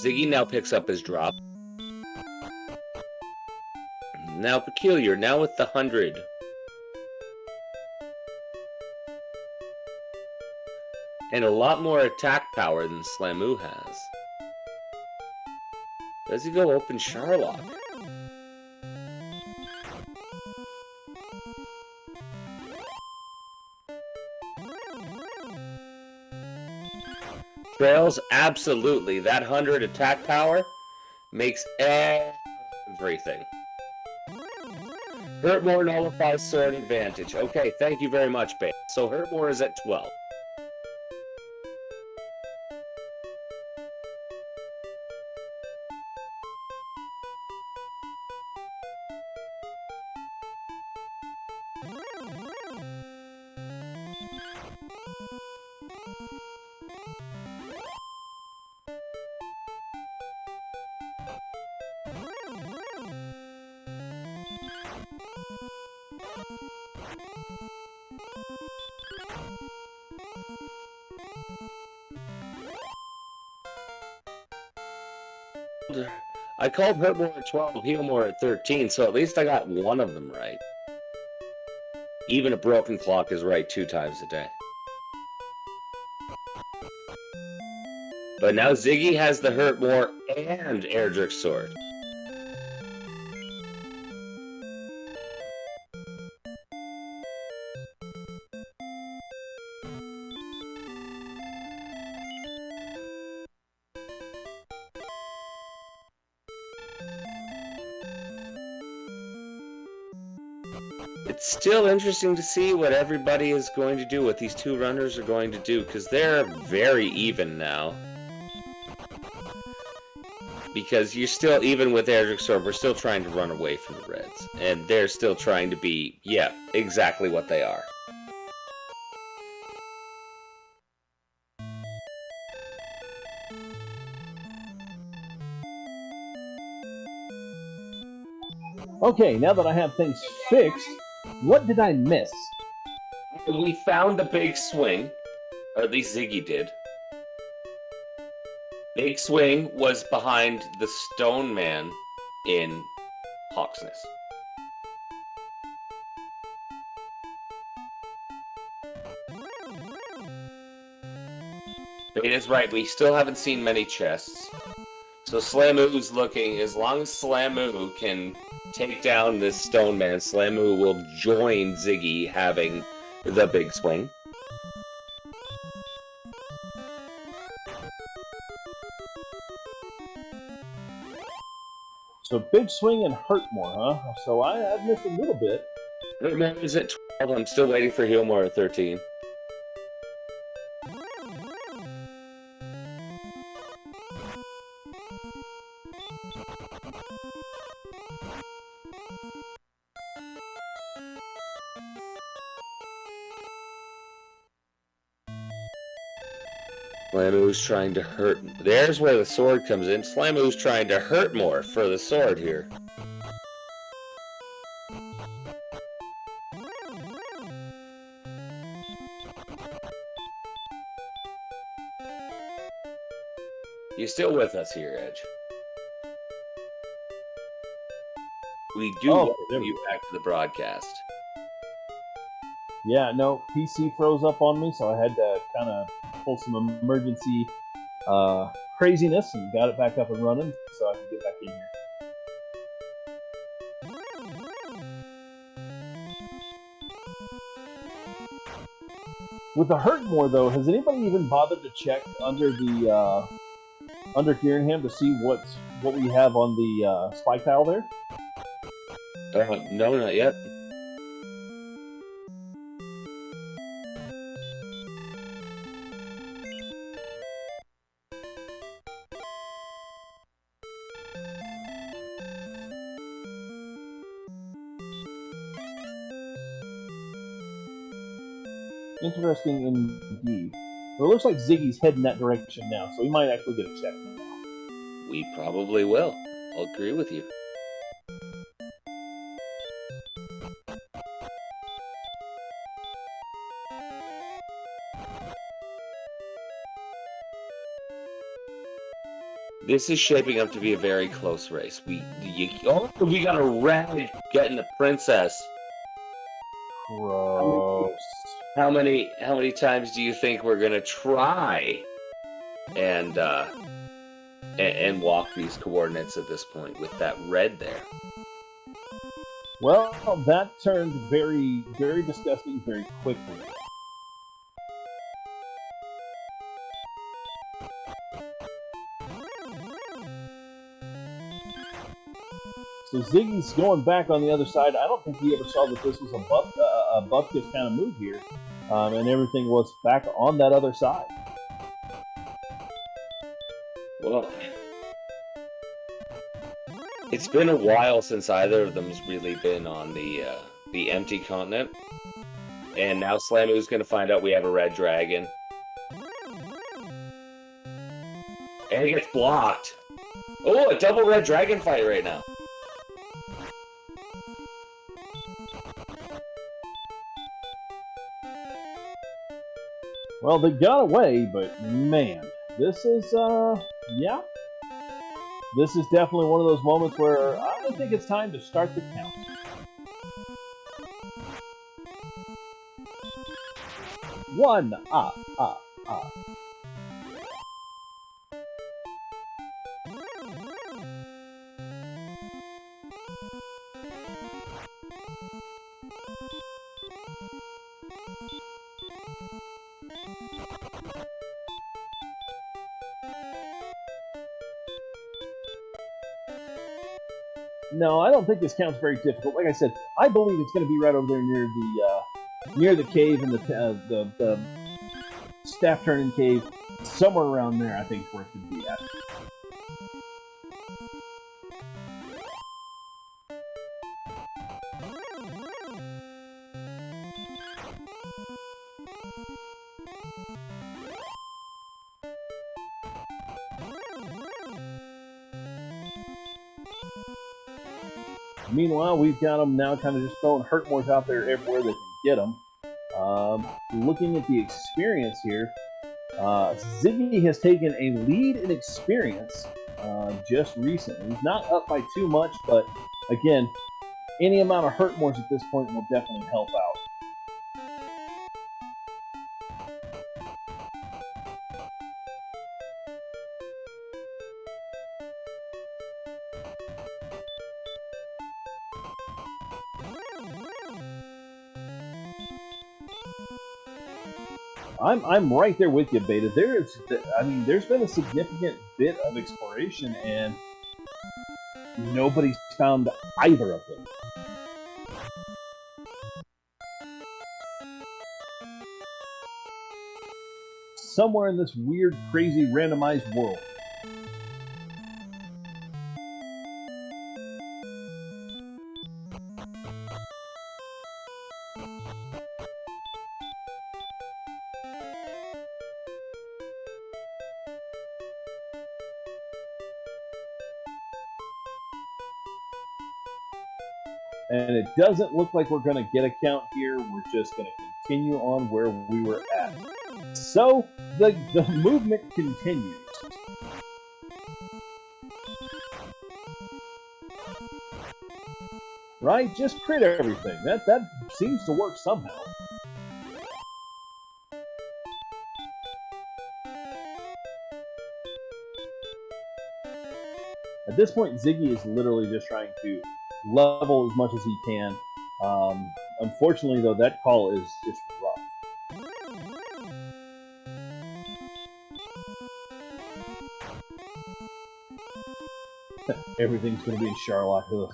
Ziggy now picks up his drop. Now Peculiar, now with the 100. And a lot more attack power than Slamoo has. Does he go open Charlock? Trails, absolutely. That 100 attack power makes everything. Hurtmore nullifies sword advantage. Okay, thank you very much, babe. So Hurtmore is at 12. I called Hurtmore at 12, Healmore at 13, so at least I got one of them right. Even a broken clock is right 2 times a day. But now Ziggy has the Hurtmore and Erdrick's sword. It's still interesting to see what everybody is going to do, what these two runners are going to do, because they're very even now. Because you're still, even with Erdrick's sword, we're still trying to run away from the Reds. And they're still trying to be, yeah, exactly what they are. Okay, now that I have things fixed, what did I miss? We found the big swing, or at least Ziggy did. Big swing was behind the Stone Man in Hawksness. Beta's right, we still haven't seen many chests. So Slamoo looking, as long as Slamoo can take down this Stone Man, Slamoo will join Ziggy having the big swing. So big swing and Hurtmore, huh? So I've missed a little bit. Hurtmore is at 12, I'm still waiting for Healmore at 13. Slamoo's trying to hurt. There's where the sword comes in. Slamoo's trying to hurt more for the sword here. You still with us here, Edge? We do welcome you back to the broadcast. Yeah, no, PC froze up on me, so I had to kind of pull some emergency craziness and got it back up and running so I can get back in here. With the Hurtmore, though, has anybody even bothered to check under the under Gearingham to see what we have on the spike tile there? No, not yet. Interesting indeed. Well, it looks like Ziggy's heading that direction now, so we might actually get a check now. We probably will. I'll agree with you. This is shaping up to be a very close race. We got a red getting the princess. Gross. How many times do you think we're gonna try and walk these coordinates at this point with that red there? Well, that turned very, very disgusting very quickly. So Ziggy's going back on the other side. I don't think he ever saw that this was a Bupkis kind of move here. And everything was back on that other side. Well, it's been a while since either of them's really been on the empty continent. And now Slamu's going to find out we have a red dragon. And he gets blocked. Oh, a double red dragon fight right now. Well, they got away, but man, this is, yeah. This is definitely one of those moments where I think it's time to start the count. One, No, I don't think this count's very difficult. Like I said, I believe it's going to be right over there near the cave and the staff turning cave, somewhere around there. I think is where it should be at. Meanwhile, we've got them now kind of just throwing Hurtmores out there everywhere they can get them. Looking at the experience here, Ziggy has taken a lead in experience just recently. He's not up by too much, but again, any amount of Hurtmores at this point will definitely help out. I'm right there with you, Beta. There's been a significant bit of exploration, and nobody's found either of them. Somewhere in this weird, crazy, randomized world. And it doesn't look like we're going to get a count here. We're just going to continue on where we were at. So, the movement continues. Right? Just crit everything. That seems to work somehow. At this point, Ziggy is literally just trying to level as much as he can. Unfortunately, though, that call is just rough. Everything's gonna be in Charlotte. Ugh.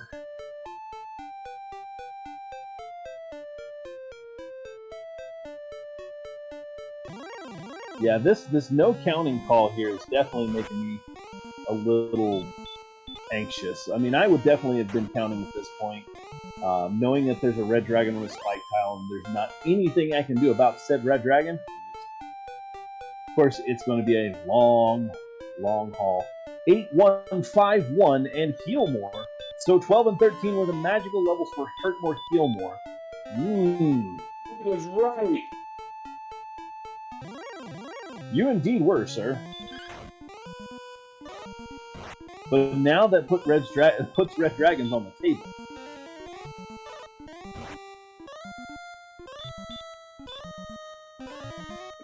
Yeah, this no counting call here is definitely making me a little anxious. I mean, I would definitely have been counting at this point, knowing that there's a red dragon on the spike tile and there's not anything I can do about said red dragon. Of course, it's going to be a long, long haul. 8-1-5-1 and heal more. So 12 and 13 were the magical levels for hurt more, heal more. It was right. You indeed were, sir. But now that puts red dragons on the table.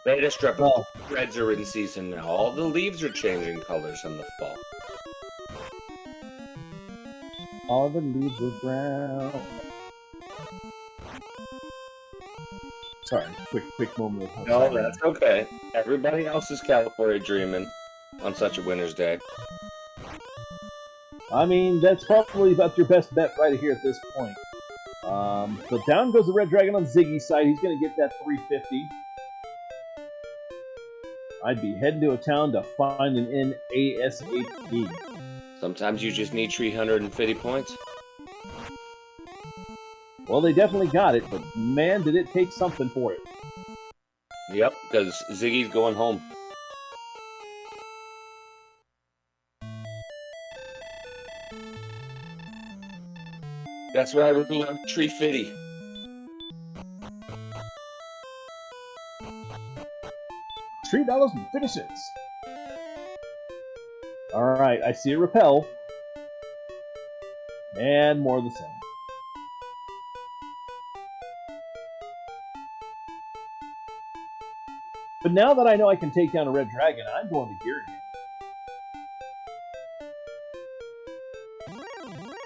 Beta strip. Well, reds are in season now. All the leaves are changing colors in the fall. All the leaves are brown. Sorry, quick moment of No, that's okay. Everybody else is California dreaming on such a winter's day. I mean, that's probably about your best bet right here at this point. So down goes the red dragon on Ziggy's side. He's going to get that 350. I'd be heading to a town to find an inn ASAP. Sometimes you just need 350 points. Well, they definitely got it, but man, did it take something for it. Yep, because Ziggy's going home. That's why we're going tree fitty. $3 and finishes. Alright, I see a repel. And more of the same. But now that I know I can take down a red dragon, I'm going to gear again.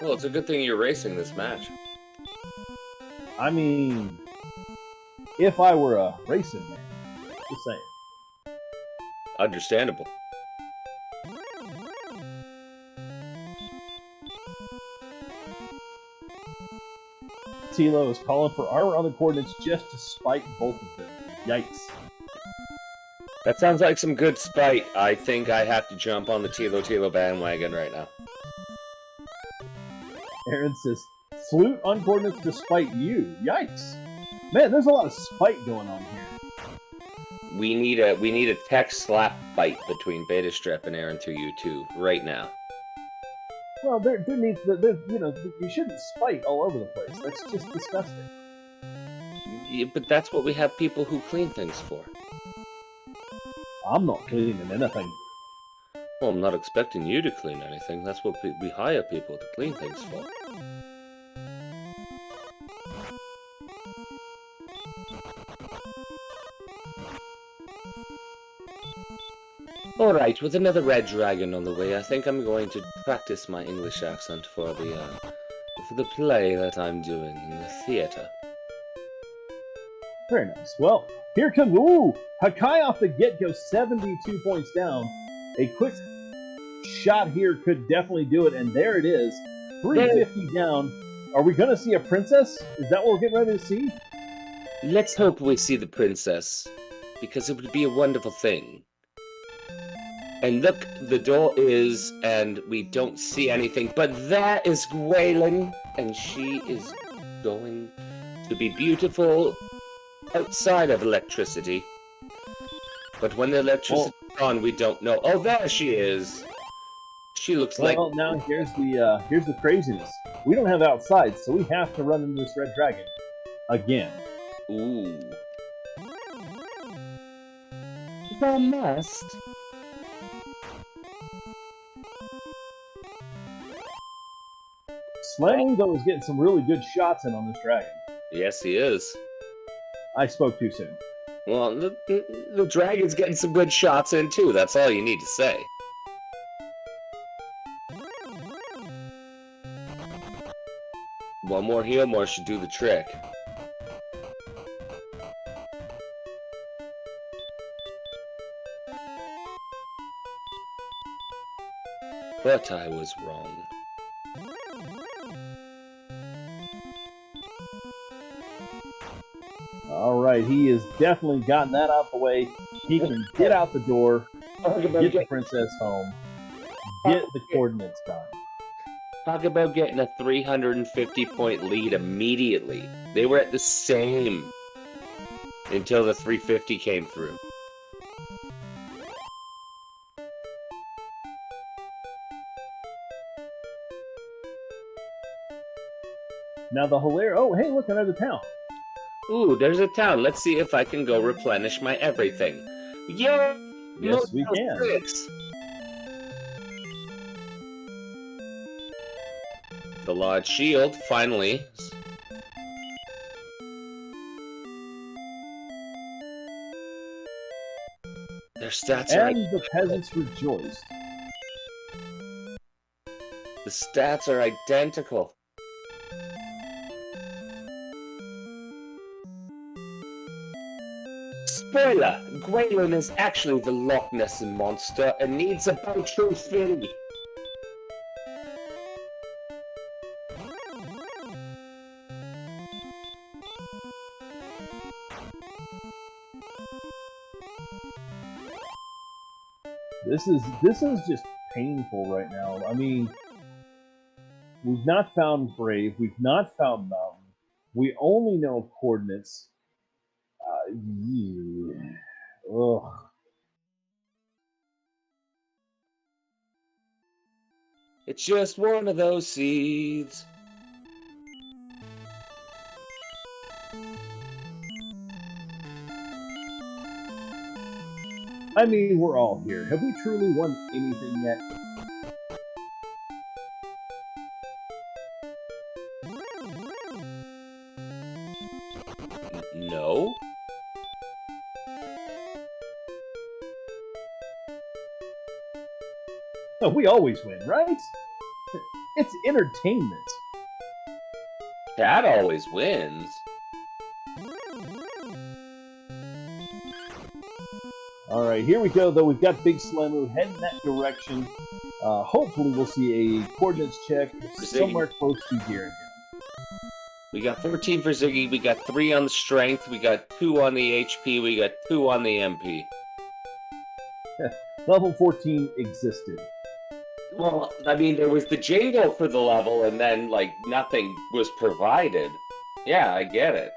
Well, it's a good thing you're racing this match. I mean, if I were a racing man, just saying. Understandable. Tilo is calling for armor on the coordinates just to spite both of them. Yikes. That sounds like some good spite. I think I have to jump on the Tilo bandwagon right now. Aaron says, flute on coordinates to spite you. Yikes. Man, there's a lot of spite going on here. We need a tech slap fight between Beta Strip and Aaron through you2 right now. Well, there needs you shouldn't spite all over the place. That's just disgusting. Yeah, but that's what we have people who clean things for. I'm not cleaning anything. Well, I'm not expecting you to clean anything. That's what we hire people to clean things for. Alright, with another red dragon on the way, I think I'm going to practice my English accent for the play that I'm doing in the theater. Very nice. Well, here comes, ooh, Hakai off the get-go, 72 points down. A quick shot here could definitely do it, and there it is. 350 down. Are we going to see a princess? Is that what we're getting ready to see? Let's hope we see the princess, because it would be a wonderful thing. And look, the door is, and we don't see anything, but that is Gwaylin, and she is going to be beautiful outside of electricity. But when the electricity is on, we don't know. Oh, there she is! She looks like... Well, now here's the craziness. We don't have outside, so we have to run into this red dragon again. Ooh. The must. Slangy, though, is getting some really good shots in on this dragon. Yes, he is. I spoke too soon. Well, the dragon's getting some good shots in, too. That's all you need to say. One more heal more should do the trick. But I was wrong. All right, he has definitely gotten that out the way. He can get out the door, get the princess home, get the coordinates done. Talk about getting a 350-point lead immediately. They were at the same until the 350 came through. Now the hilarious... Oh, hey, look, another town. Ooh, there's a town. Let's see if I can go replenish my everything. Yo! Yes, we can. 6. The Lodge Shield, finally. Their stats are... And the peasants rejoiced. The stats are identical. Spoiler! Graylin is actually the Loch Ness monster and needs a true fairy. This is just painful right now. I mean, we've not found Grave, we've not found Mountain. We only know of coordinates. Yeah. Ugh. It's just one of those seeds. I mean, we're all here. Have we truly won anything yet? No. No, we always win, right? It's entertainment. That always wins. Alright, here we go, though. We've got Big Slamu heading that direction. Hopefully we'll see a coordinates check somewhere close to Garen. We got 14 for Ziggy, we got 3 on the strength, we got 2 on the HP, we got 2 on the MP. Level 14 existed. Well, I mean, there was the jingle for the level, and then, like, nothing was provided. Yeah, I get it.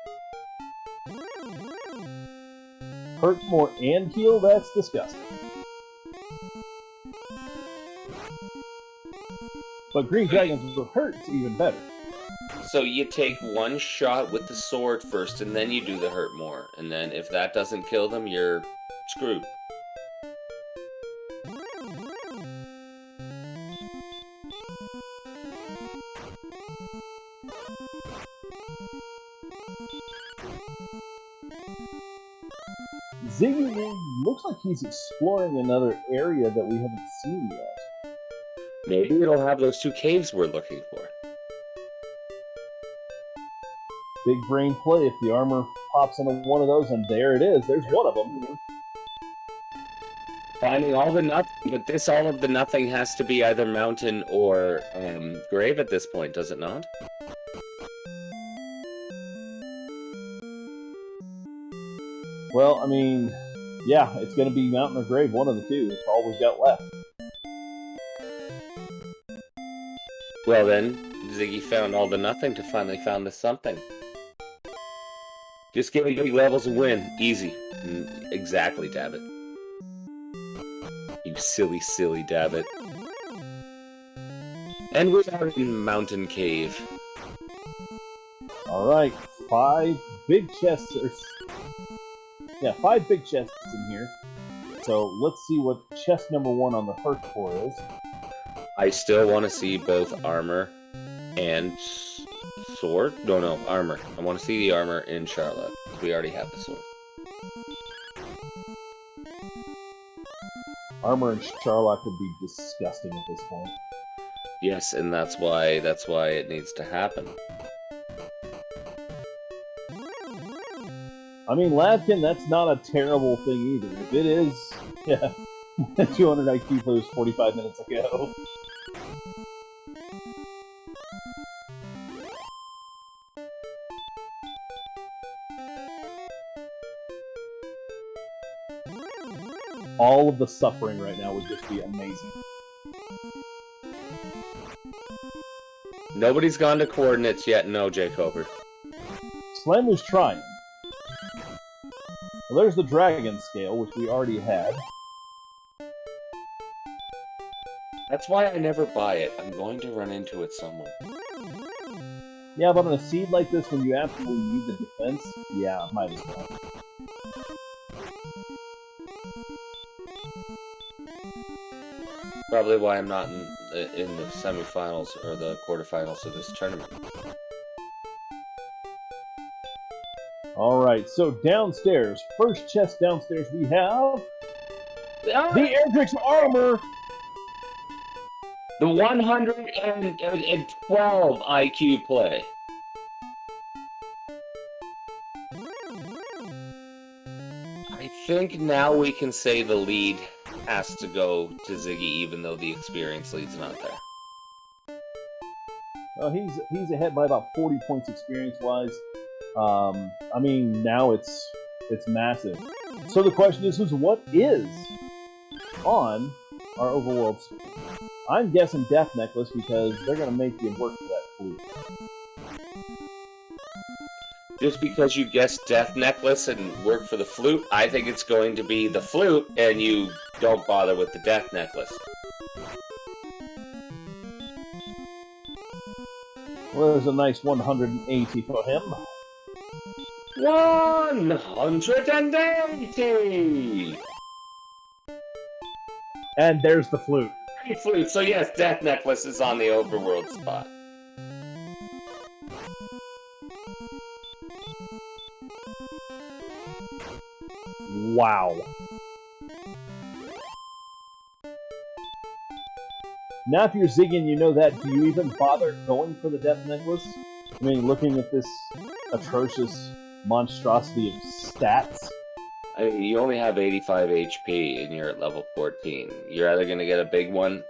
Hurt more and heal? That's disgusting. But Green Dragons with hurt's even better. So you take one shot with the sword first, and then you do the hurt more. And then if that doesn't kill them, you're screwed. Ziggy looks like he's exploring another area that we haven't seen yet. Maybe it'll have those 2 caves we're looking for. Big brain play if the armor pops into one of those, and there it is. There's one of them. Finding all the nothing, but this all of the nothing has to be either mountain or grave at this point, does it not? Well, I mean, yeah, it's going to be mountain or grave, one of the two. It's all we've got left. Well then, Ziggy found all the nothing to finally found the something. Just give me big levels and win. Easy. Exactly, Dabbit. You silly, silly Dabbit. And we are in Mountain Cave. Alright, 5 big chests. Yeah, 5 big chests in here. So let's see what chest number 1 on the first floor is. I still want to see both armor and sword. No, armor. I want to see the armor in Charlotte. We already have the sword. Armor in Charlotte would be disgusting at this point. Yes, and that's why it needs to happen. I mean, Lavkin, that's not a terrible thing either. If it is, yeah, 200 IQ post 45 minutes ago. All of the suffering right now would just be amazing. Nobody's gone to coordinates yet. No, Jay Cooper. Slammer's trying. Well, there's the dragon scale, which we already had. That's why I never buy it. I'm going to run into it somewhere. Yeah, but on a seed like this, when you absolutely need the defense, yeah, might as well. Probably why I'm not in the semifinals or the quarterfinals of this tournament. Alright, so downstairs, first chest downstairs, we have the Erdrick's armor! The 112 IQ play. I think now we can say the lead has to go to Ziggy, even though the experience lead's not there. He's ahead by about 40 points experience-wise. I mean, now it's massive. So the question is what is on our overworld screen? I'm guessing Death Necklace because they're going to make you work for that flute. Just because you guessed Death Necklace and work for the flute, I think it's going to be the flute, and you don't bother with the Death Necklace. Well, there's a nice 180 for him. 180! And there's the flute. Flute. So yes, Death Necklace is on the overworld spot. Wow. Now if you're Ziggy and you know that, do you even bother going for the Death Necklace? I mean, looking at this atrocious monstrosity of stats. I mean, you only have 85 HP and you're at level 14. You're either going to get a big one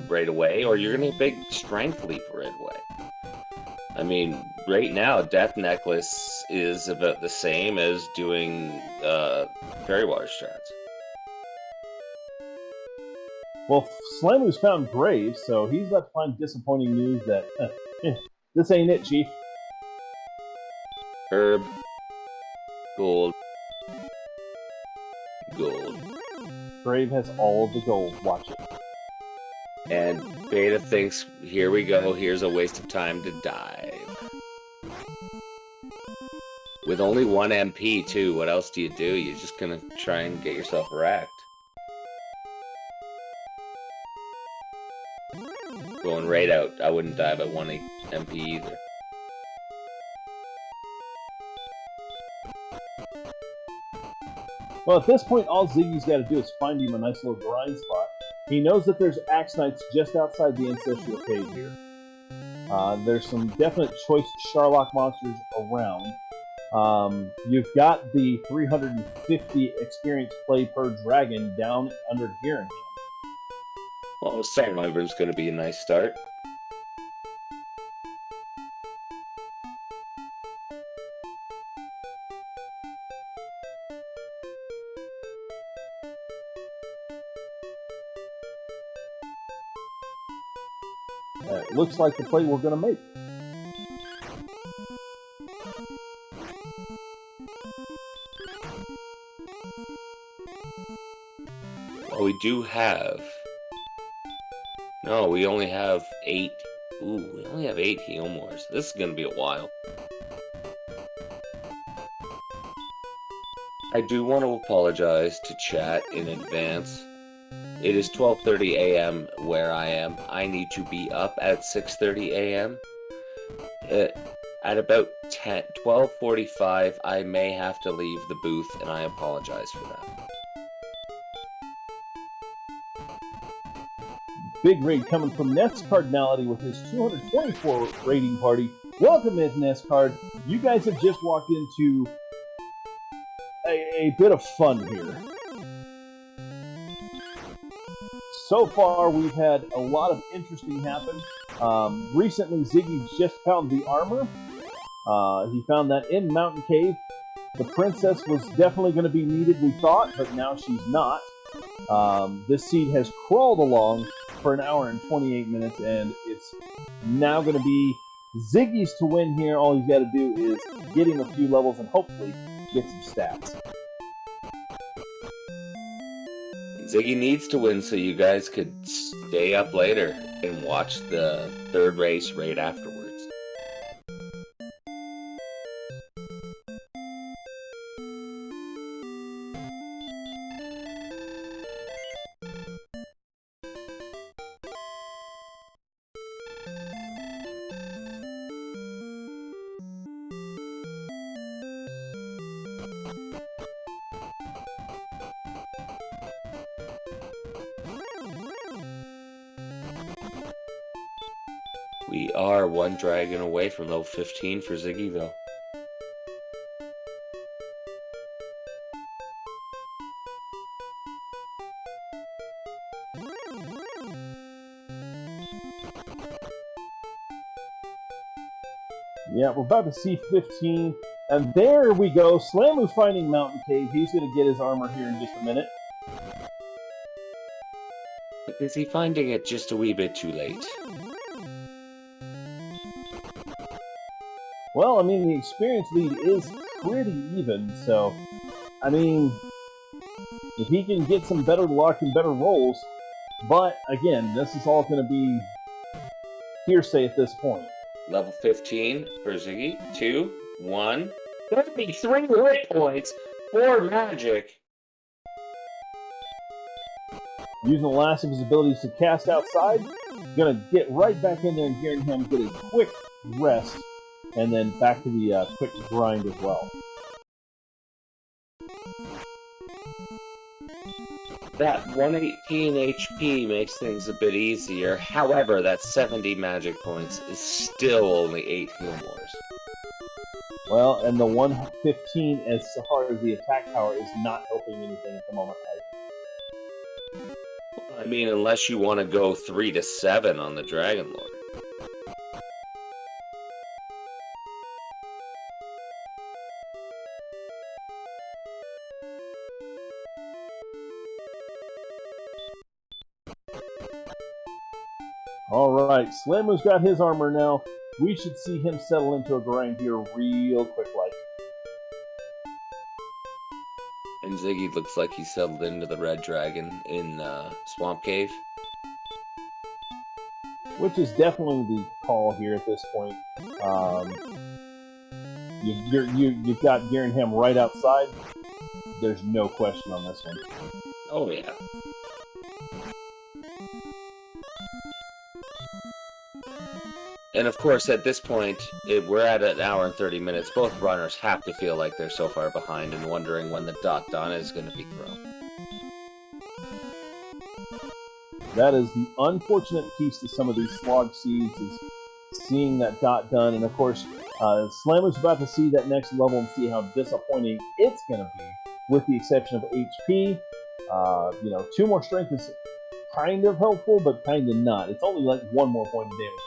right away, or you're going to get a big strength leap right away. I mean, right now, Death Necklace is about the same as doing Fairy Water strats. Well, Slamu's found Brave, so he's about to find disappointing news that this ain't it, Chief. Herb. Gold. Gold. Brave has all of the gold. Watch it. And Beta thinks, here we go, here's a waste of time to dive. With only 1 MP, too, what else do? You're just gonna try and get yourself wrecked. Going right out. I wouldn't dive at 1 MP either. Well, at this point, all Ziggy's got to do is find him a nice little grind spot. He knows that there's Axe Knights just outside the Ancestral Cave here. There's some definite choice Sharlock monsters around. You've got the 350 experience play per dragon down under Geringham. Well, Survivor's going to be a nice start. It looks like the play we're going to make. Well, we do have... No, we only have 8. Ooh, we only have 8 Healmores. This is going to be a while. I do want to apologize to chat in advance. It is 12:30 a.m. where I am. I need to be up at 6:30 a.m. At about 12:45, I may have to leave the booth, and I apologize for that. Big raid coming from Nest Cardinality with his 224 raiding party. Welcome in, Nest Card. You guys have just walked into a bit of fun here. So far, we've had a lot of interesting happen. Recently, Ziggy just found the armor. He found that in Mountain Cave. The princess was definitely going to be needed, we thought, but now she's not. This seed has crawled along for an hour and 28 minutes, and it's now going to be Ziggy's to win here. All he's got to do is get him a few levels and hopefully get some stats. Ziggy needs to win so you guys could stay up later and watch the third race right afterwards. We are one dragon away from level 15 for Ziggy, though. Yeah, we're about to see 15. And there we go. Slamu's finding Mountain Cave. He's going to get his armor here in just a minute. Is he finding it just a wee bit too late? Well, I mean, the experience lead is pretty even, so, I mean, if he can get some better luck and better rolls, but, again, this is all going to be hearsay at this point. Level 15 for Ziggy. 2, 1. 33 hit points for magic. Using the last of his abilities to cast outside, going to get right back in there and guarantee him get a quick rest, and then back to the quick grind as well. That 118 HP makes things a bit easier. However, that 70 magic points is still only 8 heal mores. Well, and the 115 as hard as the attack power is not helping anything at the moment. I mean, unless you want to go 3 to 7 on the Dragon Lord. Alright, Slamu's got his armor now. We should see him settle into a grind here real quick like. And Ziggy looks like he settled into the Red Dragon in Swamp Cave. Which is definitely the call here at this point. You've got Garenham right outside. There's no question on this one. Oh yeah. And of course, at this point, we're at an hour and 30 minutes. Both runners have to feel like they're so far behind and wondering when the dot done is going to be thrown. That is the unfortunate piece to some of these slog seeds, is seeing that dot done. And of course, Slamu's about to see that next level and see how disappointing it's going to be, with the exception of HP. 2 more strength is kind of helpful, but kind of not. It's only like 1 more point of damage on it.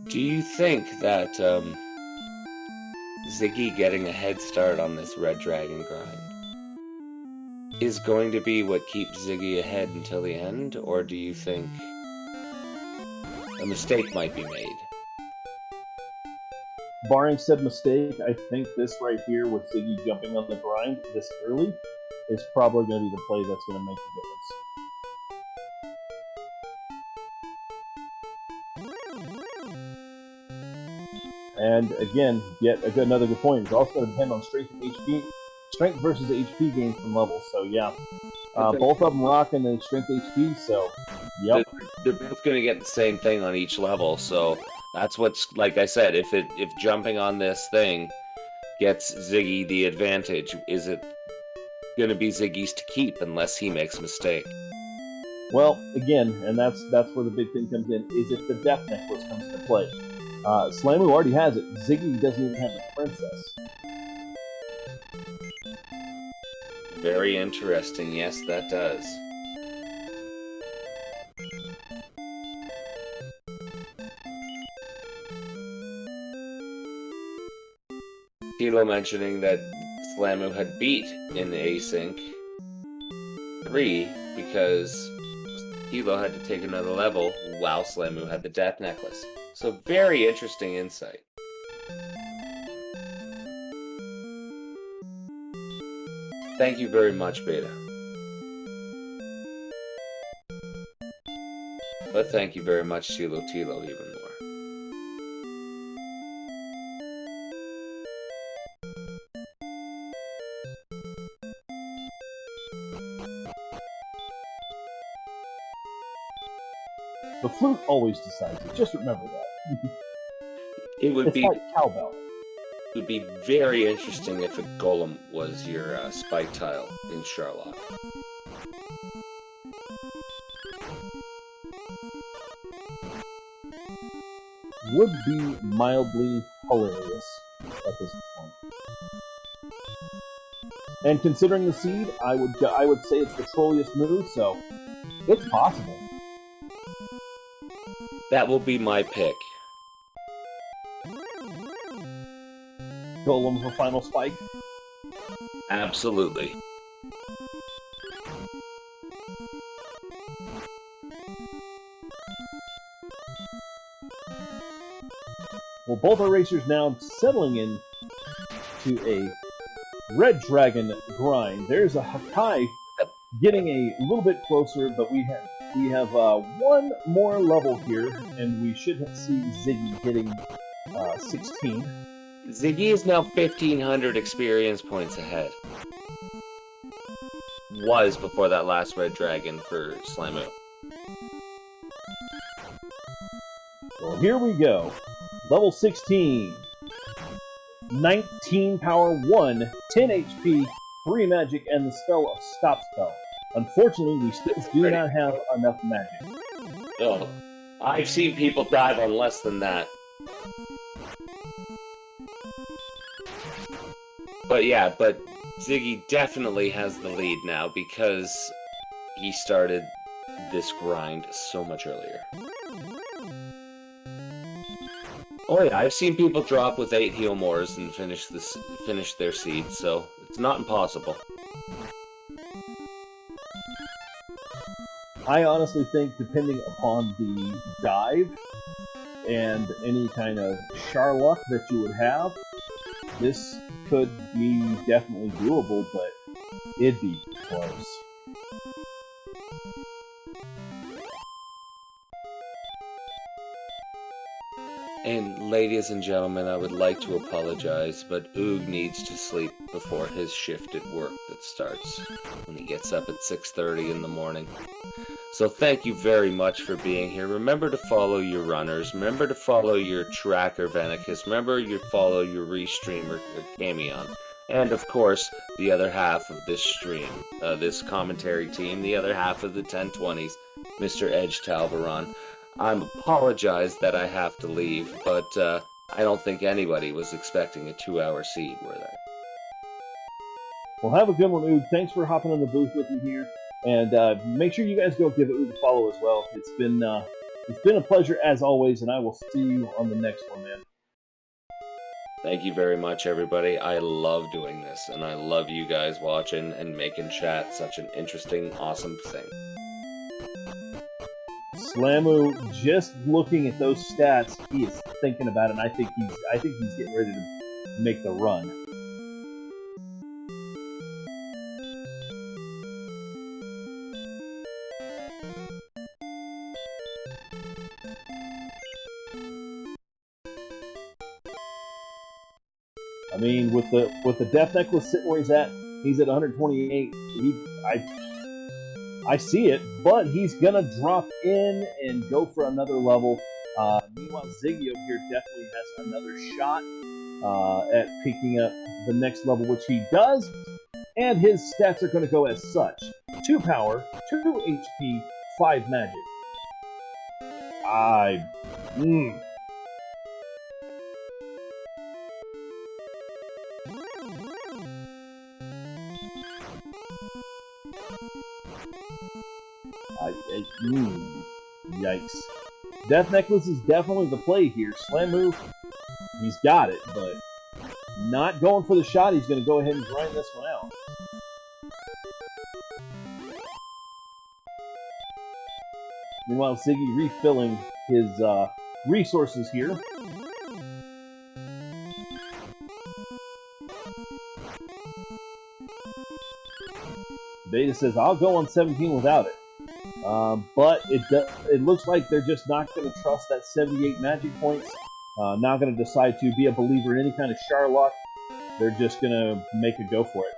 Do you think that Ziggy getting a head start on this Red Dragon grind is going to be what keeps Ziggy ahead until the end, or do you think a mistake might be made? Barring said mistake, I think this right here with Ziggy jumping on the grind this early is probably going to be the play that's going to make the difference. And again, yet another good point. It's also going to depend on strength and HP, strength versus HP gains from levels. So yeah, both of them rocking the strength HP. So yep, they're both going to get the same thing on each level. So that's what's, like I said, if jumping on this thing gets Ziggy the advantage, is it going to be Ziggy's to keep unless he makes a mistake? Well, again, and that's where the big thing comes in. Is if the Death Necklace comes into play. Slamu already has it. Ziggy doesn't even have the princess. Very interesting. Yes, that does. Tilo mentioning that Slamu had beat in Async 3 because Tilo had to take another level while Slamu had the Death Necklace. So very interesting insight. Thank you very much, Beta. But thank you very much, Tilo even more. The flute always decides it. Just remember that. It would It's be like cowbell. It would be very interesting if a golem was your spike tile in Sherlock. Would be mildly hilarious at this point. And considering the seed, I would say it's the trolliest move, so it's possible. That will be my pick. Golem for final spike. Absolutely. Well, both our racers now settling in to a red dragon grind. There's a Hakai getting a little bit closer, but we have one more level here, and we should see Ziggy hitting 16. Ziggy is now 1,500 experience points ahead. Was before that last red dragon for Slamu. Well, here we go. Level 16. 19 power, 1, 10 HP, 3 magic, and the spell of Stop Spell. Unfortunately, we still do not have enough magic. Oh, I've seen people dive on less than that. But yeah, Ziggy definitely has the lead now because he started this grind so much earlier. Oh yeah, I've seen people drop with 8 heal mores and finish their seed, so it's not impossible. I honestly think, depending upon the dive and any kind of Sherlock that you would have, this could be definitely doable, but it'd be close. And ladies and gentlemen, I would like to apologize, but Oog needs to sleep before his shift at work that starts when he gets up at 6:30 in the morning. So thank you very much for being here. Remember to follow your runners. Remember to follow your tracker, Venicus. Remember to follow your restreamer, Camion. And of course, the other half of this stream, this commentary team, the other half of the 1020s, Mr. Edge Talbaron. I apologize that I have to leave, but I don't think anybody was expecting a 2-hour seed, were they? Well, have a good one, Oog. Thanks for hopping on the booth with me here. And make sure you guys go give Oog a follow as well. It's been a pleasure as always, and I will see you on the next one, man. Thank you very much, everybody. I love doing this, and I love you guys watching and making chat such an interesting, awesome thing. Slamu, just looking at those stats, he is thinking about it, and I think he's getting ready to make the run. I mean, with the Death Necklace sitting where he's at 128. I see it, but he's gonna drop in and go for another level. Meanwhile, Ziggy over here definitely has another shot at picking up the next level, which he does, and his stats are going to go as such: 2 power, 2 HP, 5 magic. Yikes. Death Necklace is definitely the play here. Slam move, he's got it, but not going for the shot. He's going to go ahead and grind this one out. Meanwhile, Ziggy refilling his resources here. Beta says, I'll go on 17 without it. But it looks like they're just not going to trust that 78 magic points. Not going to decide to be a believer in any kind of Charlock. They're just going to make a go for it.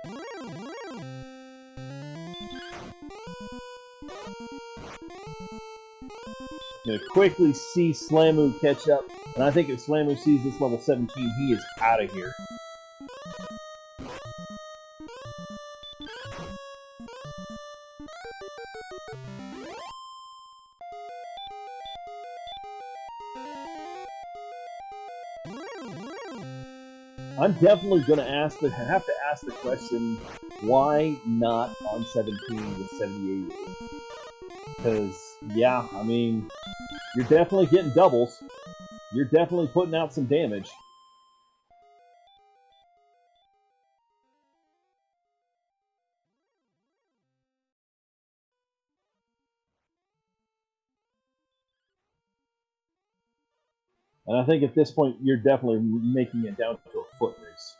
Going to quickly see Slamu catch up. And I think if Slamu sees this level 17, he is out of here. I'm definitely going to have to ask the question, why not on 17 with 78? Because, yeah, I mean, you're definitely getting doubles. You're definitely putting out some damage. And I think at this point, you're definitely making it down to a foot race.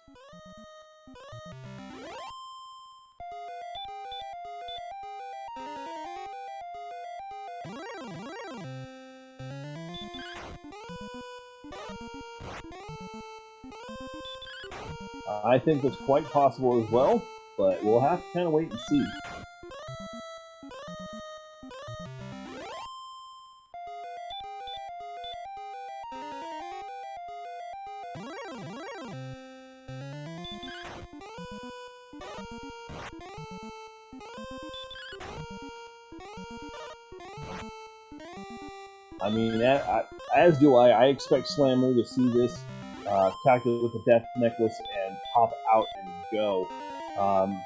I think that's quite possible as well, but we'll have to kind of wait and see. I mean, as do I. I expect Slammer to see this, calculate with the Death Necklace, and pop out and go.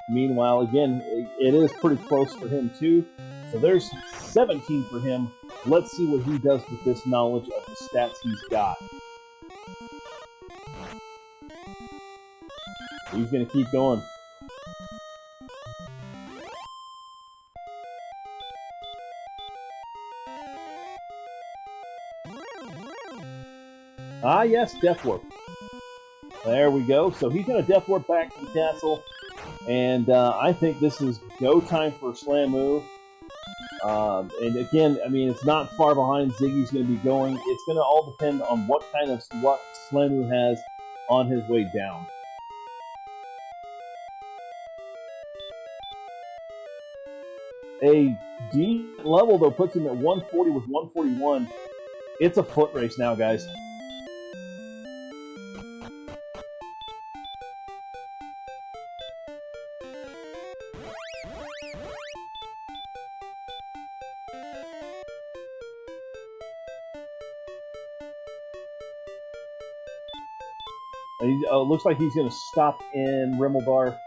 Meanwhile, again, it is pretty close for him too. So there's 17 for him. Let's see what he does with this knowledge of the stats he's got. He's going to keep going. Ah, yes, Death Warp. There we go. So he's going to Death Warp back to the castle. And I think this is go time for Slamu. And again, I mean, it's not far behind. Ziggy's going to be going. It's going to all depend on what Slamu has on his way down. A D level, though, puts him at 140 with 141. It's a foot race now, guys. Looks like he's going to stop in Rimmelbar,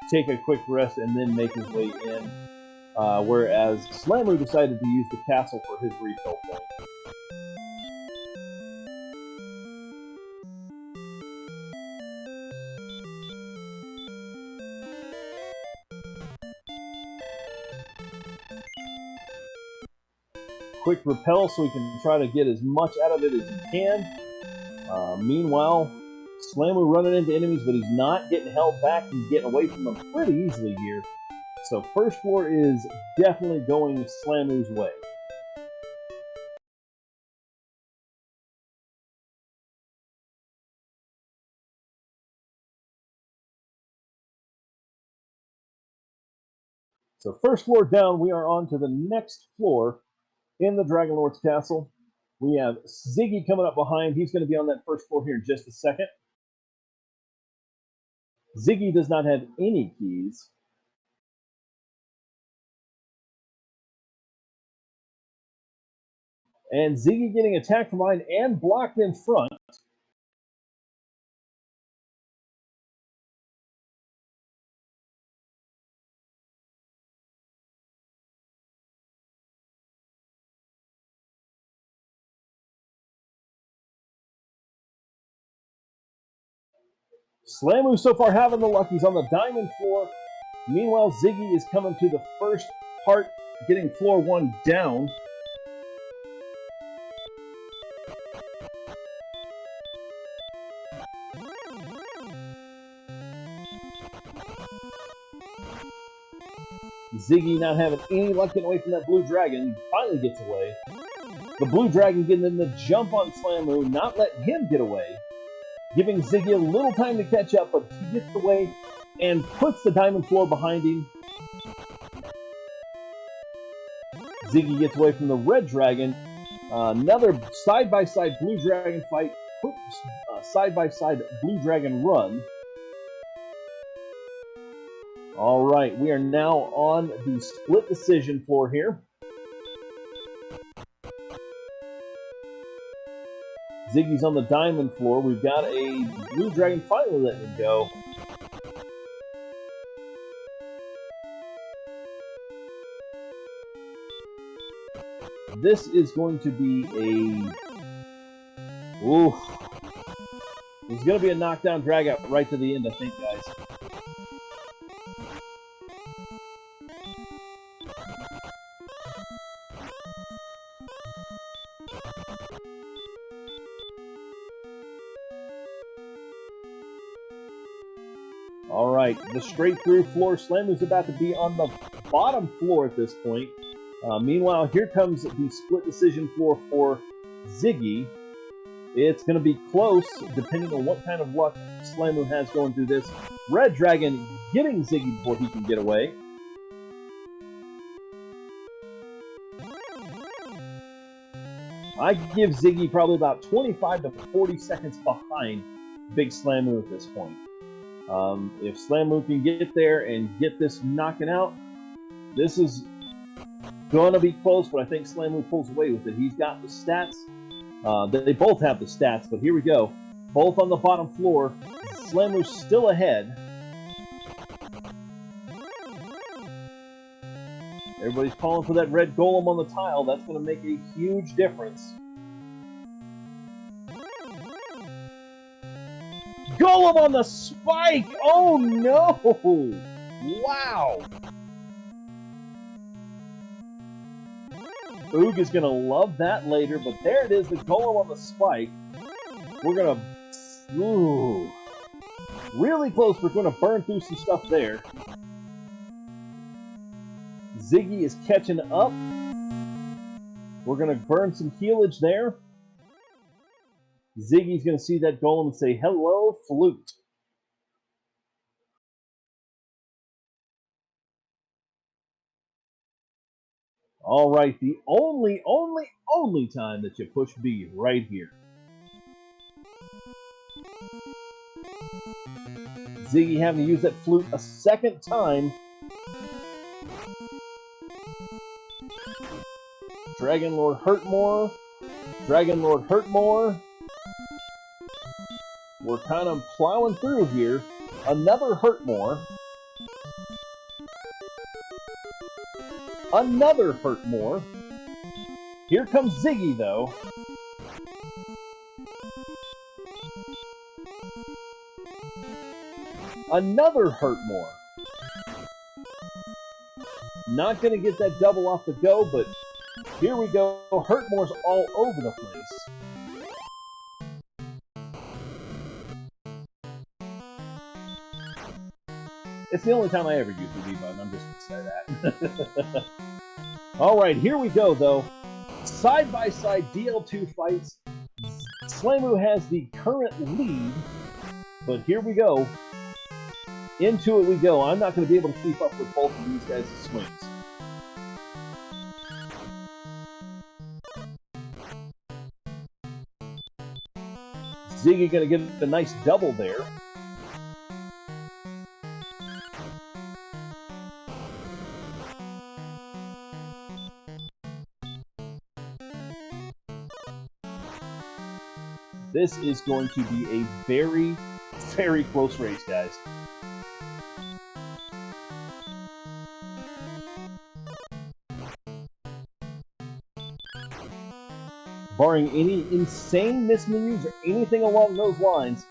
take a quick rest, and then make his way in. Whereas Slammer decided to use the castle for his refill point. Quick repel so he can try to get as much out of it as he can. Meanwhile, Slamu running into enemies, but he's not getting held back. He's getting away from them pretty easily here. So first floor is definitely going Slamu's way. So first floor down, we are on to the next floor in the Dragon Lord's Castle. We have Ziggy coming up behind. He's going to be on that first floor here in just a second. Ziggy does not have any keys. And Ziggy getting attacked from behind and blocked in front. Slamu so far having the luck. He's on the diamond floor. Meanwhile, Ziggy is coming to the first part, getting floor 1 down. Ziggy not having any luck getting away from that blue dragon. He finally gets away. The blue dragon getting in the jump on Slamu, not letting him get away. Giving Ziggy a little time to catch up, but he gets away and puts the diamond floor behind him. Ziggy gets away from the red dragon. Another side-by-side blue dragon fight. Side-by-side blue dragon run. All right, we are now on the split decision floor here. Ziggy's on the diamond floor. We've got a blue dragon finally letting him go. This is going to be a... Oof. It's going to be a knockdown drag out right to the end, I think, guys. All right, the straight through floor. Slamu's about to be on the bottom floor at this point. Meanwhile, here comes the split decision floor for Ziggy. It's going to be close, depending on what kind of luck Slamu has going through this. Red Dragon getting Ziggy before he can get away. I give Ziggy probably about 25 to 40 seconds behind Big Slamu at this point. If Slamu can get there and get this knocking out, this is going to be close, but I think Slamu pulls away with it. He's got the stats. They both have the stats, but here we go. Both on the bottom floor. Slamu's still ahead. Everybody's calling for that red golem on the tile. That's going to make a huge difference. Golem on the spike! Oh no! Wow! Oog is going to love that later, but there it is, the golem on the spike. We're going to... Ooh. Really close. We're going to burn through some stuff there. Ziggy is catching up. We're going to burn some healage there. Ziggy's going to see that golem and say, "Hello, flute." All right, the only time that you push B right here. Ziggy having to use that flute a second time. Dragon Lord hurt more. Dragon Lord hurt more. We're kind of plowing through here. Another hurt more. Another hurt more. Here comes Ziggy, though. Another hurt more. Not going to get that double off the go, but here we go. Hurtmore's all over the place. It's the only time I ever use the B button, I'm just going to say that. Alright, here we go, though. Side-by-side DL2 fights. Slamu has the current lead, but here we go. Into it we go. I'm not going to be able to keep up with both of these guys' swings. Ziggy going to get a nice double there. This is going to be a very, very close race, guys. Barring any insane mismenus or anything along those lines,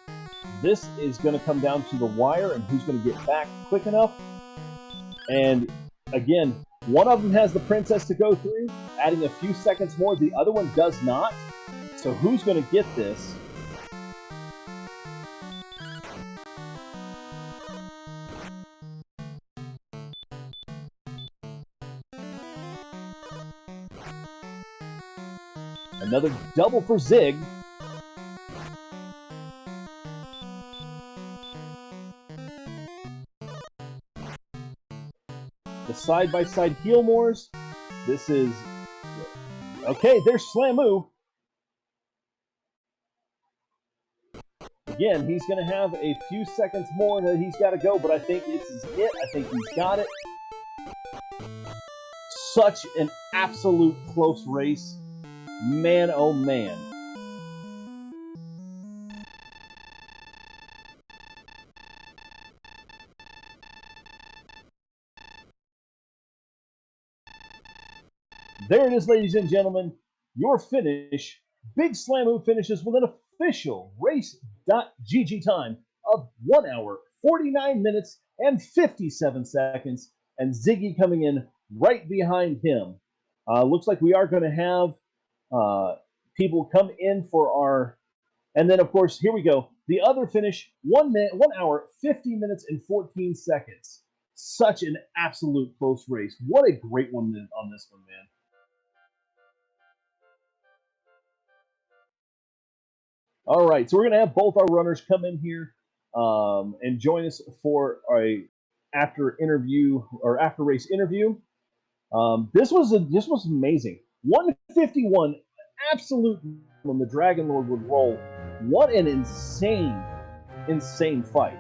this is going to come down to the wire and who's going to get back quick enough. And again, one of them has the princess to go through, adding a few seconds more. The other one does not. So who's going to get this? Another double for Zig. The side-by-side heel mores. This is... Okay, there's Slamu. Again, he's going to have a few seconds more that he's got to go, but I think this is it. I think he's got it. Such an absolute close race. Man, oh man. There it is, ladies and gentlemen. Your finish. Big Slamu finishes with an official race.gg time of 1 hour, 49 minutes, and 57 seconds. And Ziggy coming in right behind him. Looks like we are going to have people come in for our... And then, of course, here we go. The other finish, 1 hour, 50 minutes, and 14 seconds. Such an absolute close race. What a great one on this one, man. All right, so we're going to have both our runners come in here and join us for a after race interview. This was amazing. 151, absolute when the Dragon Lord would roll. What an insane fight.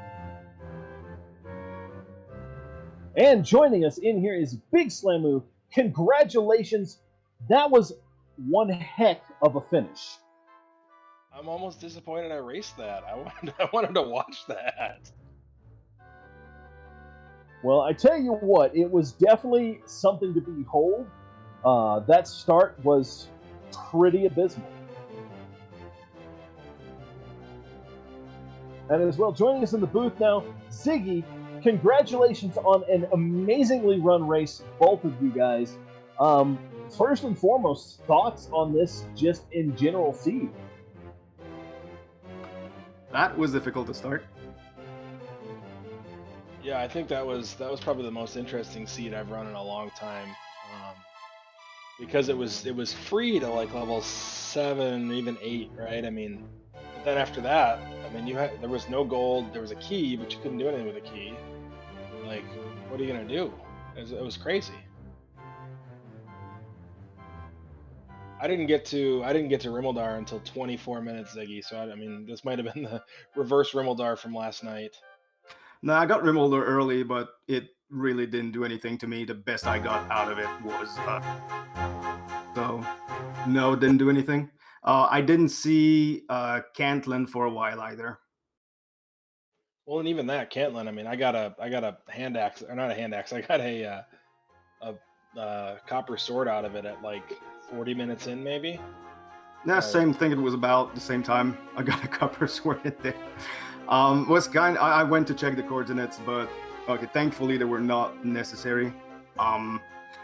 And joining us in here is Big Slamu. Congratulations. That was one heck of a finish. I'm almost disappointed I raced that. I wanted to watch that. Well, I tell you what, it was definitely something to behold. That start was pretty abysmal. And as well, joining us in the booth now, Ziggy. Congratulations on an amazingly run race, both of you guys. First and foremost, thoughts on this just in general seed? That was difficult to start. Yeah, I think that was probably the most interesting seed I've run in a long time, because it was free to like level 7, even 8, right? I mean, but then after that, I mean, there was no gold. There was a key, but you couldn't do anything with a key. Like, what are you gonna do? It was crazy. I didn't get to Rimmildar until 24 minutes, Ziggy. So I mean, this might have been the reverse Rimmildar from last night. No, I got Rimmildar early, but it really didn't do anything to me. The best I got out of it was so no, it didn't do anything. I didn't see Cantlin for a while either. Well, and even that Cantlin, I mean, I got a hand axe, or not a hand axe. I got a copper sword out of it at like 40 minutes in, maybe. Yeah, same thing. It was about the same time I got a copper sword in there. I went to check the coordinates, but okay, thankfully they were not necessary.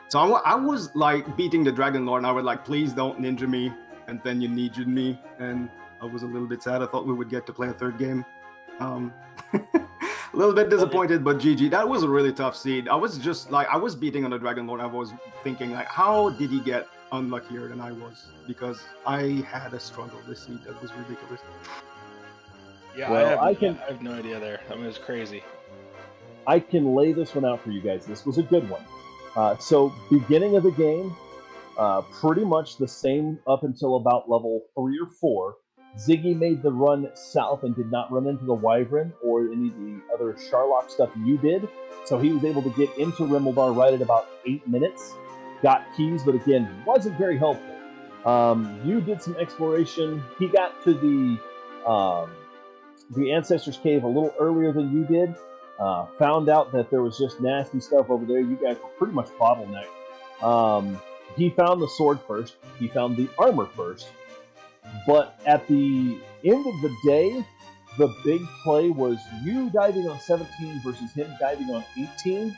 So I was like beating the Dragon Lord, and I was like, please don't ninja me. And then you ninja'd me, and I was a little bit sad. I thought we would get to play a third game. A little bit disappointed, but GG. That was a really tough seed. I was just like, I was beating on the Dragon Lord. I was thinking like, how did he get unluckier than I was? Because I had a struggle this seed that was ridiculous. Yeah, well, I have no idea there. I mean, it was crazy. I can lay this one out for you guys. This was a good one. So beginning of the game, pretty much the same up until about level 3 or 4. Ziggy made the run south and did not run into the Wyvern or any of the other Charlock stuff you did. So he was able to get into Rimmildar right at about 8 minutes. Got keys, but again, wasn't very helpful. You did some exploration. He got to the Ancestors Cave a little earlier than you did. Found out that there was just nasty stuff over there. You guys were pretty much bottlenecked. He found the sword first. He found the armor first. But at the end of the day, the big play was you diving on 17 versus him diving on 18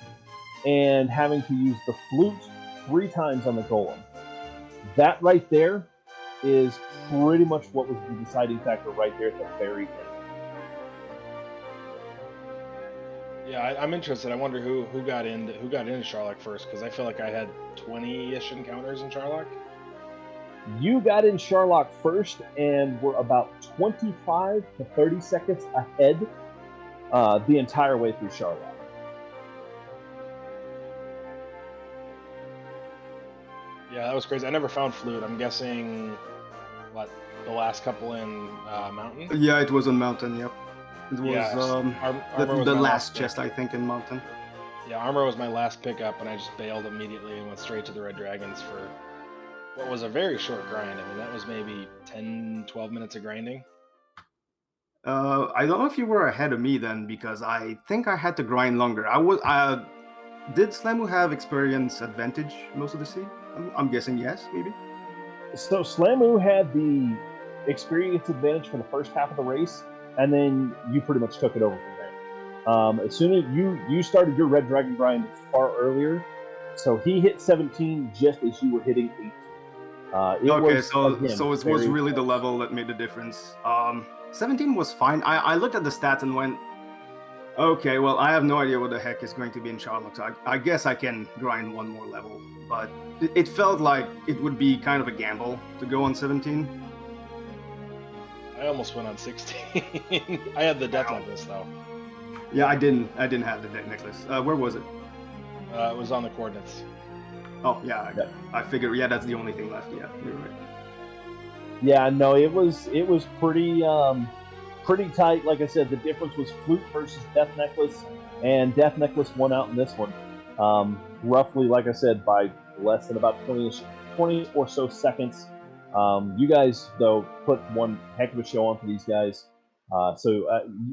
and having to use the flute 3 times on the golem. That right there is pretty much what was the deciding factor right there at the very end. Yeah, I'm interested. I wonder who got into Sharlock first, because I feel like I had 20-ish encounters in Sharlock. You got in Sharlock first and were about 25 to 30 seconds ahead the entire way through Sharlock. Yeah, that was crazy. I never found flute. I'm guessing, what, the last couple in Mountain? Yeah, it was on Mountain, yep. It was Yeah, Armor was the my last pick. chest, I think, in Mountain. Yeah, Armor was my last pickup, and I just bailed immediately and went straight to the Red Dragons for what was a very short grind. I mean, that was maybe 10, 12 minutes of grinding. I don't know if you were ahead of me then, because I think I had to grind longer. Did Slamu have experience advantage most of the sea? I'm guessing yes, maybe. So Slamu had the experience advantage for the first half of the race, and then you pretty much took it over from there. As soon as you started your Red Dragon grind far earlier, so he hit 17 just as you were hitting 18. So it was really the level that made the difference. 17 was fine. I looked at the stats and went, okay, well, I have no idea what the heck is going to be in Sharlock, so I guess I can grind one more level. But it felt like it would be kind of a gamble to go on 17. I almost went on 16. I had the death necklace though. Yeah, I didn't have the death necklace. Where was it? It was on the coordinates. Oh yeah, I figured. Yeah, that's the only thing left. Yeah, you're right. Yeah, no, it was pretty tight. Like I said, the difference was flute versus death necklace, and death necklace won out in this one. Roughly, like I said, by less than about 20 or so seconds. You guys, though, put one heck of a show on for these guys. So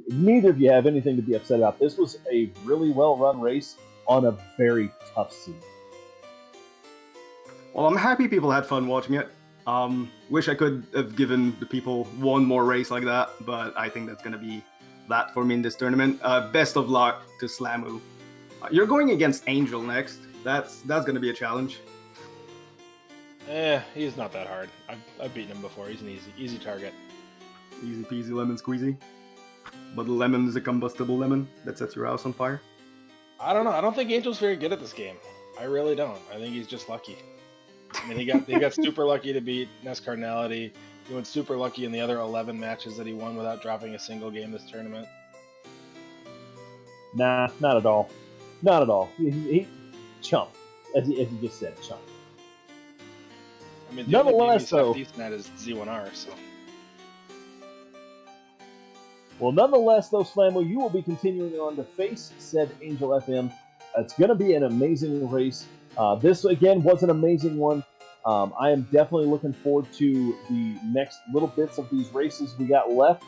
neither of you have anything to be upset about. This was a really well-run race on a very tough scene. Well, I'm happy people had fun watching it. Wish I could have given the people one more race like that, but I think that's going to be that for me in this tournament. Best of luck to Slamu. You're going against Angel next. That's going to be a challenge. He's not that hard. I've beaten him before. He's an easy target. Easy peasy lemon squeezy. But the lemon is a combustible lemon that sets your house on fire. I don't know. I don't think Angel's very good at this game. I really don't. I think he's just lucky. I mean, he got super lucky to beat Ness Cardinality. He went super lucky in the other 11 matches that he won without dropping a single game this tournament. Nah, not at all. Not at all. He chump, as you just said, chump. I mean, the nonetheless, only game he's half decent at is Z1R, so. Well, nonetheless, though, Slamu, you will be continuing on to face said Angel FM. It's going to be an amazing race. This, again, was an amazing one. I am definitely looking forward to the next little bits of these races we got left.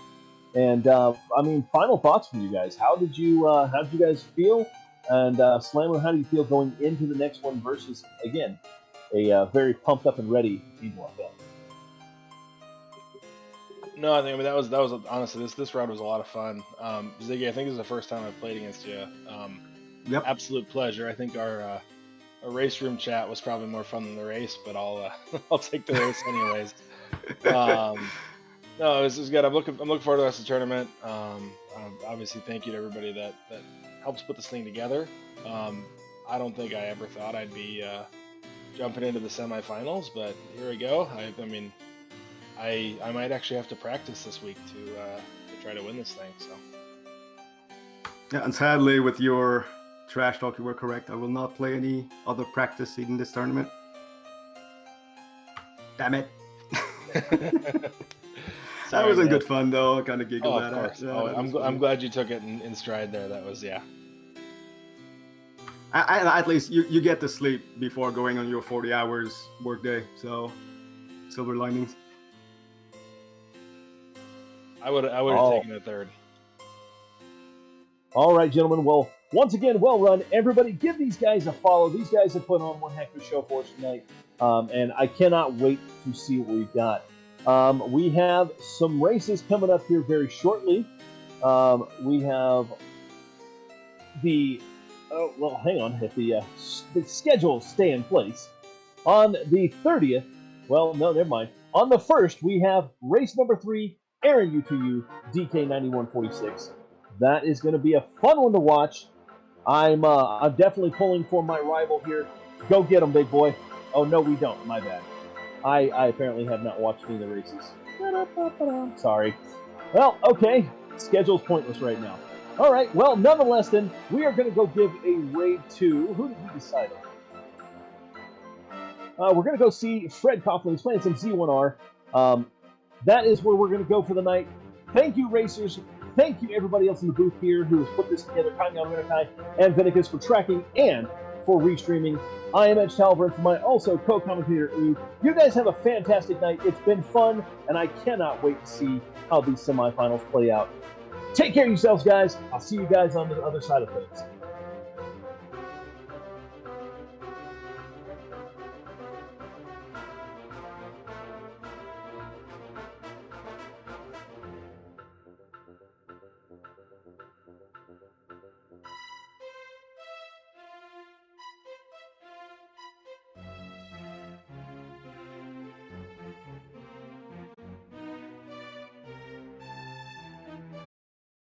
And, I mean, final thoughts from you guys. How did you guys feel? And, Slamu, how do you feel going into the next one versus, again, a very pumped up and ready Angel FM? No, I mean that was honestly this round was a lot of fun. Ziggy, I think this is the first time I've played against you. Yep. Absolute pleasure. I think our race room chat was probably more fun than the race, but I'll I'll take the race anyways. No, this is good. I'm looking forward to the rest of the tournament. Obviously, thank you to everybody that helps put this thing together. I don't think I ever thought I'd be jumping into the semifinals, but here we go. I mean. I might actually have to practice this week to try to win this thing. So. Yeah, and sadly, with your trash talk, you were correct. I will not play any other practice in this tournament. Damn it. That wasn't good fun though. I kind of giggled at it. Yeah, I'm glad you took it in stride there. That was At least you get to sleep before going on your 40 hours workday. So silver linings. I would have taken a third. All right, gentlemen. Well, once again, well run. Everybody, give these guys a follow. These guys have put on one heck of a show for us tonight, and I cannot wait to see what we've got. We have some races coming up here very shortly. We have the hang on, if the schedules stay in place. On the 30th, well, no, never mind. On the 1st, we have race number 3, Aaron U2U, DK9146. That is going to be a fun one to watch. I'm definitely pulling for my rival here. Go get him, big boy. Oh, no, we don't. My bad. I apparently have not watched any of the races. Sorry. Well, okay. Schedule's pointless right now. All right. Well, nonetheless, then, we are going to go give a raid to... Who did we decide on? We're going to go see Fred Coughlin. He's playing some Z1R. That is where we're going to go for the night. Thank you, racers. Thank you, everybody else in the booth here who has put this together, Kanyan Renakai and Vinicus for tracking and for restreaming. I am Edge Talver, and for my also co-commentator, Eve. You guys have a fantastic night. It's been fun, and I cannot wait to see how these semifinals play out. Take care of yourselves, guys. I'll see you guys on the other side of things.